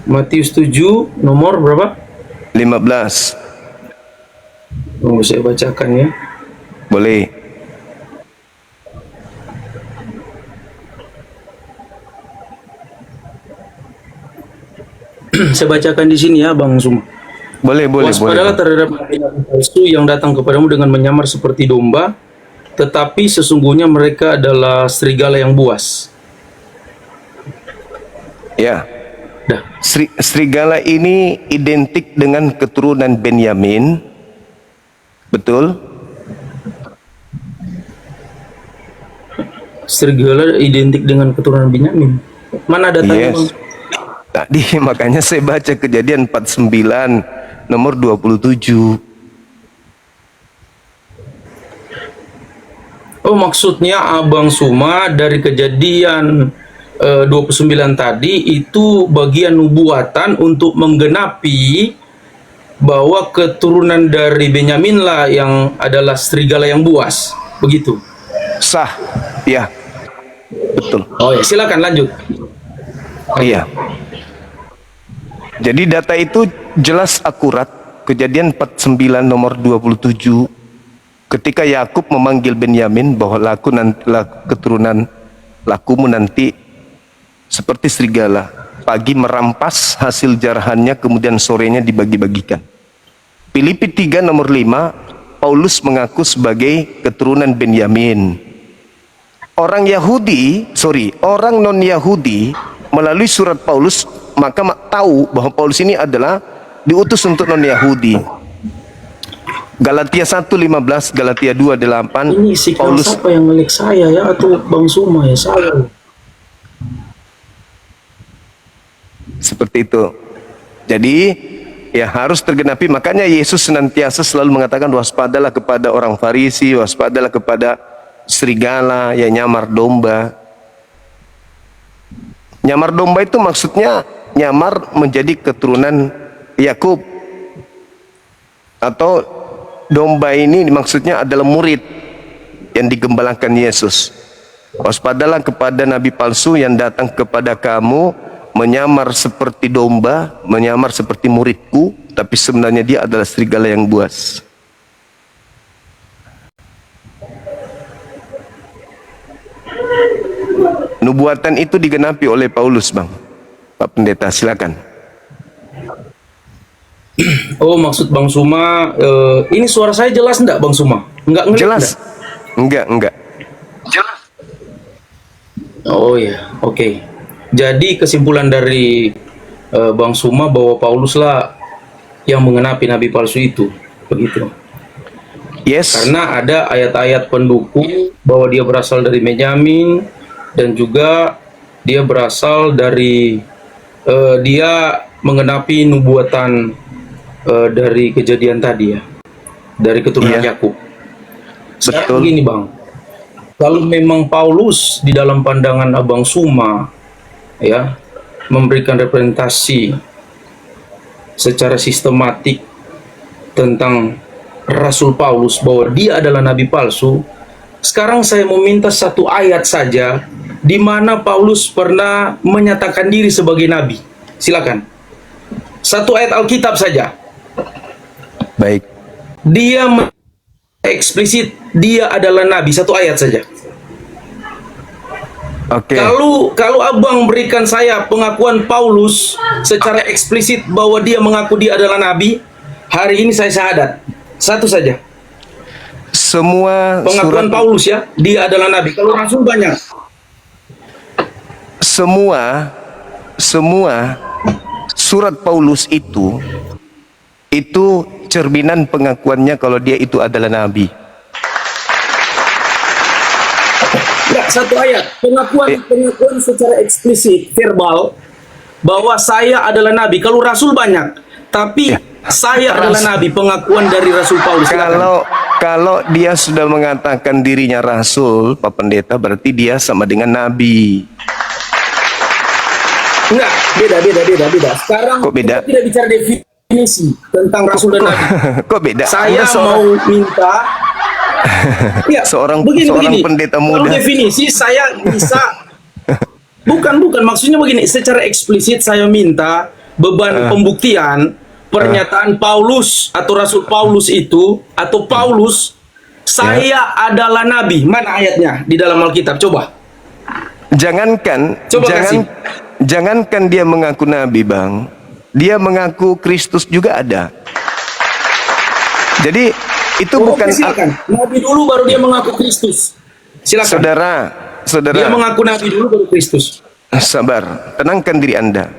Matius 7 nomor berapa? 15. Oh, saya bacakan ya. Boleh. Saya bacakan di sini ya Bang Suma. Boleh. Waspadalah terhadap nabi palsu yang datang kepadamu dengan menyamar seperti domba, tetapi sesungguhnya mereka adalah serigala yang buas. Ya. Serigala ini identik dengan keturunan Benyamin. Betul? Serigala identik dengan keturunan Benyamin. Mana datanya Bang? Tadi makanya saya baca Kejadian 49 nomor 27. Oh, maksudnya Abang Suma dari Kejadian 29 tadi itu bagian nubuatan untuk menggenapi bahwa keturunan dari Benyamin lah yang adalah serigala yang buas. Begitu. Sah. Ya. Betul. Oh ya, silakan lanjut. Iya. Jadi data itu jelas akurat. Kejadian 49 nomor 27. Ketika Yakub memanggil Benyamin bahwa keturunan lakumu nanti seperti serigala. Pagi merampas hasil jarahannya, kemudian sorenya dibagi-bagikan. Filipi 3 nomor 5, Paulus mengaku sebagai keturunan Benyamin. Orang non-Yahudi melalui surat Paulus maka tahu bahwa Paulus ini adalah diutus untuk non-Yahudi. Galatia 1:15, Galatia 2:8. Ini si Paulus apa yang ngelik saya ya atau Bang Suma ya saya? Seperti itu. Jadi ya harus tergenapi. Makanya Yesus senantiasa selalu mengatakan waspadalah kepada orang Farisi, waspadalah kepada serigala yang nyamar domba. Nyamar domba itu maksudnya nyamar menjadi keturunan Yakub. Atau domba ini maksudnya adalah murid yang digembalakan Yesus. Waspadalah kepada nabi palsu yang datang kepada kamu menyamar seperti domba, menyamar seperti muridku, tapi sebenarnya dia adalah serigala yang buas. Nubuatan itu digenapi oleh Paulus, Bang. Pak Pendeta, silakan. Oh, maksud Bang Suma, ini suara saya jelas enggak Bang Suma? Enggak jelas? Enggak. Jelas. Oh ya, oke. Jadi kesimpulan dari Bang Suma bahwa Paulus lah yang mengenapi nabi palsu itu, begitu. Yes. Karena ada ayat-ayat pendukung bahwa dia berasal dari Benyamin dan juga dia berasal dari dia mengenapi nubuatan dari kejadian tadi ya, dari keturunan Yakub. Sekarang begini Bang, kalau memang Paulus di dalam pandangan Abang Suma ya memberikan representasi secara sistematik tentang Rasul Paulus bahwa dia adalah nabi palsu, sekarang saya meminta satu ayat saja di mana Paulus pernah menyatakan diri sebagai nabi. Silakan. Satu ayat Alkitab saja. Baik. Dia eksplisit dia adalah nabi, satu ayat saja. Oke. Kalau abang berikan saya pengakuan Paulus secara eksplisit bahwa dia mengaku dia adalah nabi, hari ini saya syahadat. Satu saja. Semua Pengakuan surat Paulus ya, dia adalah nabi. Kalau rasul banyak. semua surat Paulus itu cerminan pengakuannya kalau dia itu adalah nabi. Enggak, satu ayat. Pengakuan secara eksplisit, verbal, bahwa saya adalah nabi. Kalau rasul banyak, tapi saya adalah nabi, pengakuan dari Rasul Paulus. Kalau dia sudah mengatakan dirinya rasul, Pak Pendeta, berarti dia sama dengan nabi. Enggak, beda. Sekarang kok beda? kita tidak bicara definisi tentang rasul dan nabi. Kok beda? Saya mau minta ya, seorang pendeta muda. Kalau definisi saya bisa bukan maksudnya begini, secara eksplisit saya minta beban pembuktian pernyataan Paulus atau Rasul Paulus itu atau Paulus saya adalah nabi. Mana ayatnya di dalam Alkitab? Coba. Jangankan dia mengaku nabi, Bang. Dia mengaku Kristus juga ada. Jadi itu bukan silakan. Nabi dulu baru dia mengaku Kristus. Silakan. Saudara. Dia mengaku nabi dulu baru Kristus. Sabar, tenangkan diri Anda.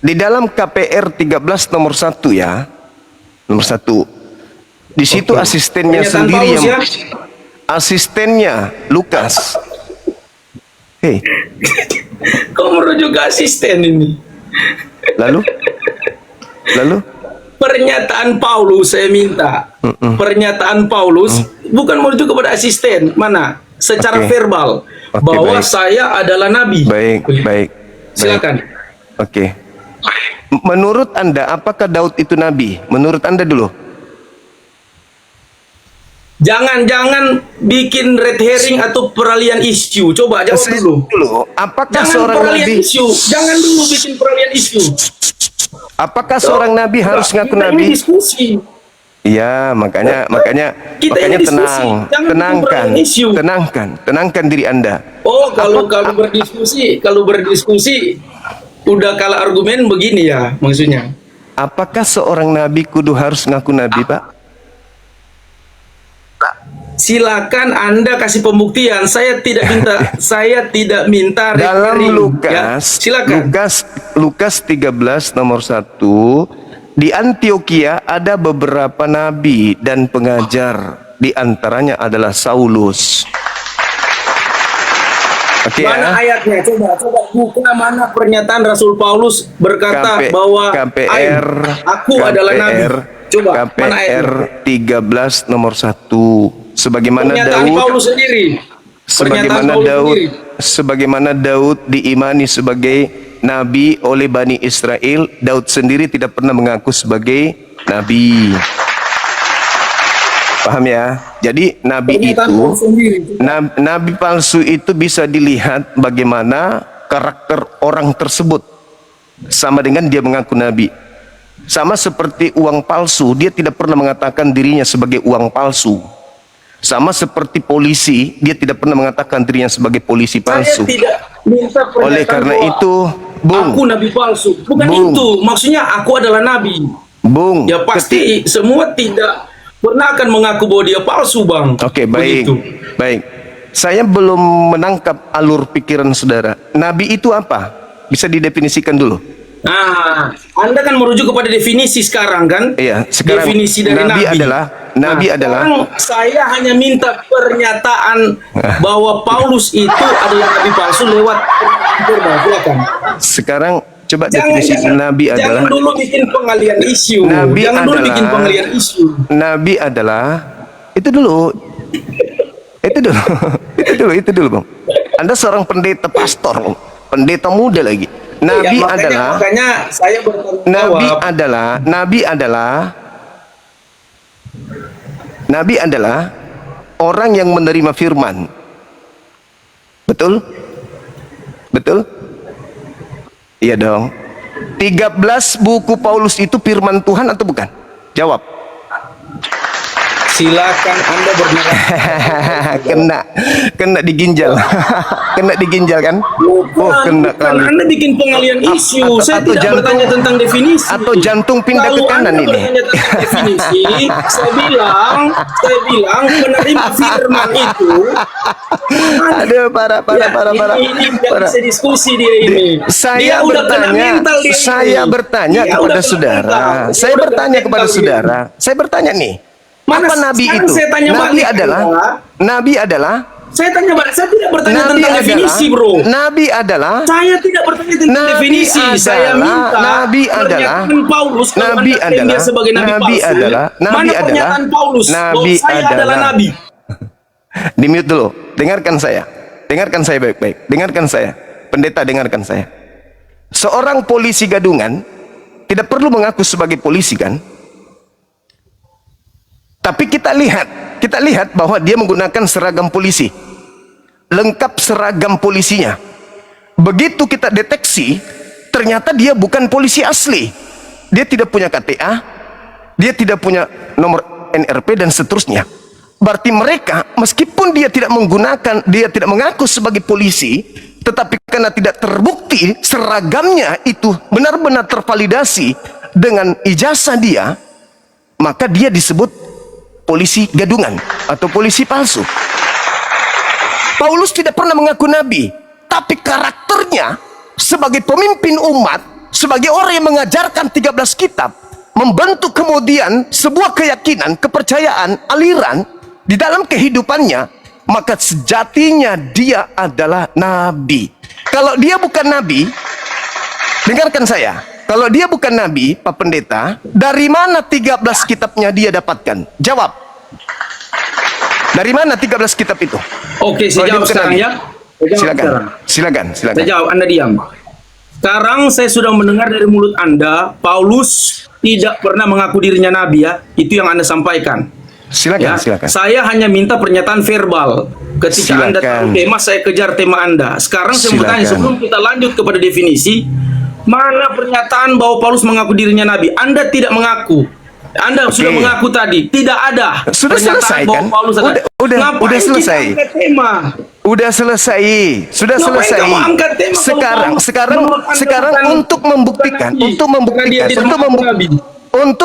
Di dalam KPR 13 nomor 1 ya. Nomor 1. Di situ asistennya sendiri yang asistennya Lukas. Hei. Kau merujuk ke asisten ini. Lalu? Pernyataan Paulus saya minta. Pernyataan Paulus bukan merujuk kepada asisten. Mana? Secara verbal bahwa saya adalah nabi. Baik. Silakan. Oke. Menurut Anda apakah Daud itu nabi? Menurut Anda dulu. Jangan bikin red herring atau peralihan isu. Coba jawab dulu. Apakah jangan seorang nabi? Jangan dulu bikin peralihan isu. Apakah seorang nabi harus ngaku nabi? Diskusi. Iya, makanya tenangkan diri Anda. Oh, kalau berdiskusi udah kalah argumen begini ya maksudnya. Apakah seorang nabi kudu harus ngaku nabi, Pak? Silakan Anda kasih pembuktian. Saya tidak minta dalam ya. Lukas, silakan. Lukas 13 nomor 1, di Antioquia ada beberapa nabi dan pengajar, di antaranya adalah Saulus. Mana ayatnya? Coba buka mana pernyataan Rasul Paulus berkata bahwa aku adalah nabi. Coba mana ayatnya? 13 nomor 1. Sebagaimana Daud diimani sebagai nabi oleh Bani Israel, Daud sendiri tidak pernah mengaku sebagai nabi. Paham ya? Jadi nabi palsu itu bisa dilihat bagaimana karakter orang tersebut, sama dengan dia mengaku nabi. Sama seperti uang palsu, dia tidak pernah mengatakan dirinya sebagai uang palsu. Sama seperti polisi, dia tidak pernah mengatakan dirinya sebagai polisi palsu. Saya tidak minta pernyataan oleh karena itu, aku nabi palsu. Bukan itu, maksudnya aku adalah nabi. Bung, ya pasti semua tidak pernah akan mengaku bahwa dia palsu, Bang. Oke, baik. Saya belum menangkap alur pikiran saudara. Nabi itu apa? Bisa didefinisikan dulu. Nah, Anda kan merujuk kepada definisi sekarang kan? Iya, sekarang definisi dari nabi adalah saya hanya minta pernyataan bahwa Paulus itu adalah nabi palsu lewat silakan. Sekarang coba definisi nabi adalah. Jangan dulu bikin pengalian isu. Nabi adalah itu dulu, Bang. Anda seorang pendeta pastor, Bang. Pendeta muda lagi. Nabi makanya saya bertanggung jawab. Nabi adalah orang yang menerima firman. Betul? Iya dong. 13 buku Paulus itu firman Tuhan atau bukan? Jawab. Silakan Anda bernarasi. kena di ginjal. Kena di ginjal kan? Kena kali. Anda bikin pengalian isu. Saya tidak bertanya tentang definisi. Atau jantung pindah ke kanan ini. Bertanya tentang definisi, saya bilang penerima firman itu. Aduh, parah. Ini tidak bisa diskusi dia ini. Saya bertanya kepada saudara. Saya bertanya nih. Apa Nabi itu? Nabi adalah saya tanya, saya tidak bertanya tentang definisi, bro. Nabi adalah. Saya tidak bertanya tentang definisi. Saya minta Nabi adalah. Paulus. Nabi adalah. Sebagai nabi palsu. Mana pernyataan Paulus? Nabi adalah nabi. Di mute dulu. Dengarkan saya baik-baik. Dengarkan saya. Pendeta, dengarkan saya. Seorang polisi gadungan tidak perlu mengaku sebagai polisi, kan? Tapi kita lihat bahwa dia menggunakan seragam polisi. Lengkap seragam polisinya. Begitu kita deteksi, ternyata dia bukan polisi asli. Dia tidak punya KTA, dia tidak punya nomor NRP dan seterusnya. Berarti mereka, meskipun dia tidak mengaku sebagai polisi, tetapi karena tidak terbukti seragamnya itu benar-benar tervalidasi dengan ijazah dia, maka dia disebut polisi gadungan atau polisi palsu. Paulus tidak pernah mengaku nabi, tapi karakternya sebagai pemimpin umat, sebagai orang yang mengajarkan 13 kitab, membentuk kemudian sebuah keyakinan, kepercayaan, aliran di dalam kehidupannya, maka sejatinya dia adalah nabi. Kalau dia bukan nabi, dengarkan saya, kalau dia bukan nabi, Pak Pendeta, dari mana 13 kitabnya dia dapatkan? Jawab. Dari mana 13 kitab itu? Oke, saya jawab sekarang ya. Silakan. Saya jawab, Anda diam. Sekarang saya sudah mendengar dari mulut Anda, Paulus tidak pernah mengaku dirinya nabi ya. Itu yang Anda sampaikan. Silakan. Saya hanya minta pernyataan verbal. Ketika Anda tahu tema, saya kejar tema Anda. Sekarang saya bertanya, sebelum kita lanjut kepada definisi, mana pernyataan bahwa Paulus mengaku dirinya nabi? Anda tidak mengaku. Anda sudah mengaku tadi, tidak ada. Sudah selesai kan? Udah selesai. Udah selesai. Sekarang untuk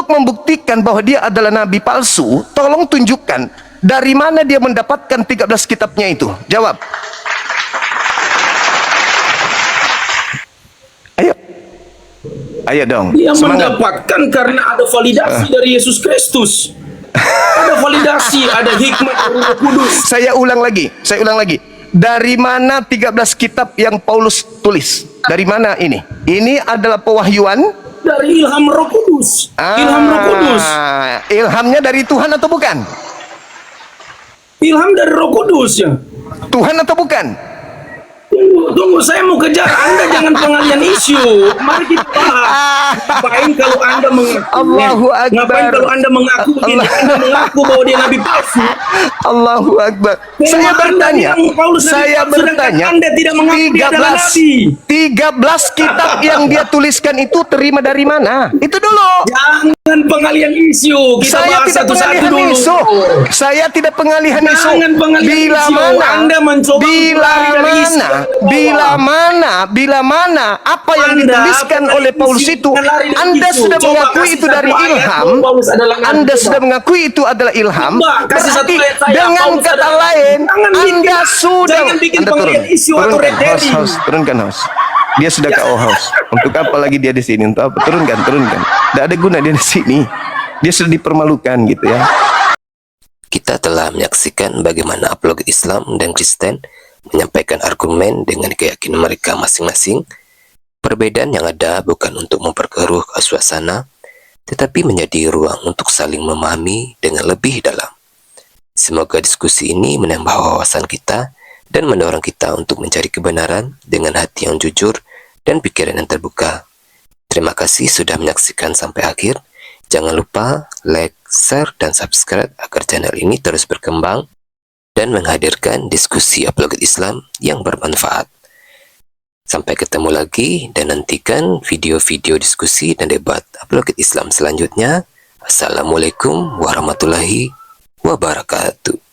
membuktikan bahwa dia adalah nabi palsu, tolong tunjukkan dari mana dia mendapatkan 13 kitabnya itu. Jawab. Ayo dong. Dia mendapatkan karena ada validasi dari Yesus Kristus. Ada validasi, ada hikmat dari Roh Kudus. Saya ulang lagi. Dari mana 13 kitab yang Paulus tulis? Dari mana ini? Ini adalah pewahyuan dari ilham Roh Kudus. Ilham Roh Kudus. Ilhamnya dari Tuhan atau bukan? Ilham dari Roh Kudus ya. Tuhan atau bukan? Tunggu, saya mau kejar Anda, jangan pengalian isu. Mari kita bahas. Ngapain kalau Anda mengaku bahwa dia nabi palsu? Allahu Akbar. Saya bertanya. Anda tidak mengaku dia adalah nabi. 13 kitab yang dia tuliskan itu terima dari mana? Itu dulu. Jangan pengalian isu. Saya tidak pengalihan isu. Bila mana? Anda mencoba Bila mana apa yang dituliskan oleh Paulus itu Anda sudah mengakui itu dari ilham, Anda sudah mengakui itu adalah ilham, berarti dengan kata lain Anda sudah turunkan host. Dia sudah ke house. Untuk apa lagi dia di sini? Untuk apa? Turunkan. Tidak ada guna dia di sini. Dia sudah dipermalukan gitu ya. Kita telah menyaksikan bagaimana apologet Islam dan Kristen menyampaikan argumen dengan keyakinan mereka masing-masing. Perbedaan yang ada bukan untuk memperkeruh suasana, tetapi menjadi ruang untuk saling memahami dengan lebih dalam. Semoga diskusi ini menambah wawasan kita dan mendorong kita untuk mencari kebenaran dengan hati yang jujur dan pikiran yang terbuka. Terima kasih sudah menyaksikan sampai akhir. Jangan lupa like, share, dan subscribe agar channel ini terus berkembang dan menghadirkan diskusi apologet Islam yang bermanfaat. Sampai ketemu lagi dan nantikan video-video diskusi dan debat apologet Islam selanjutnya. Assalamualaikum warahmatullahi wabarakatuh.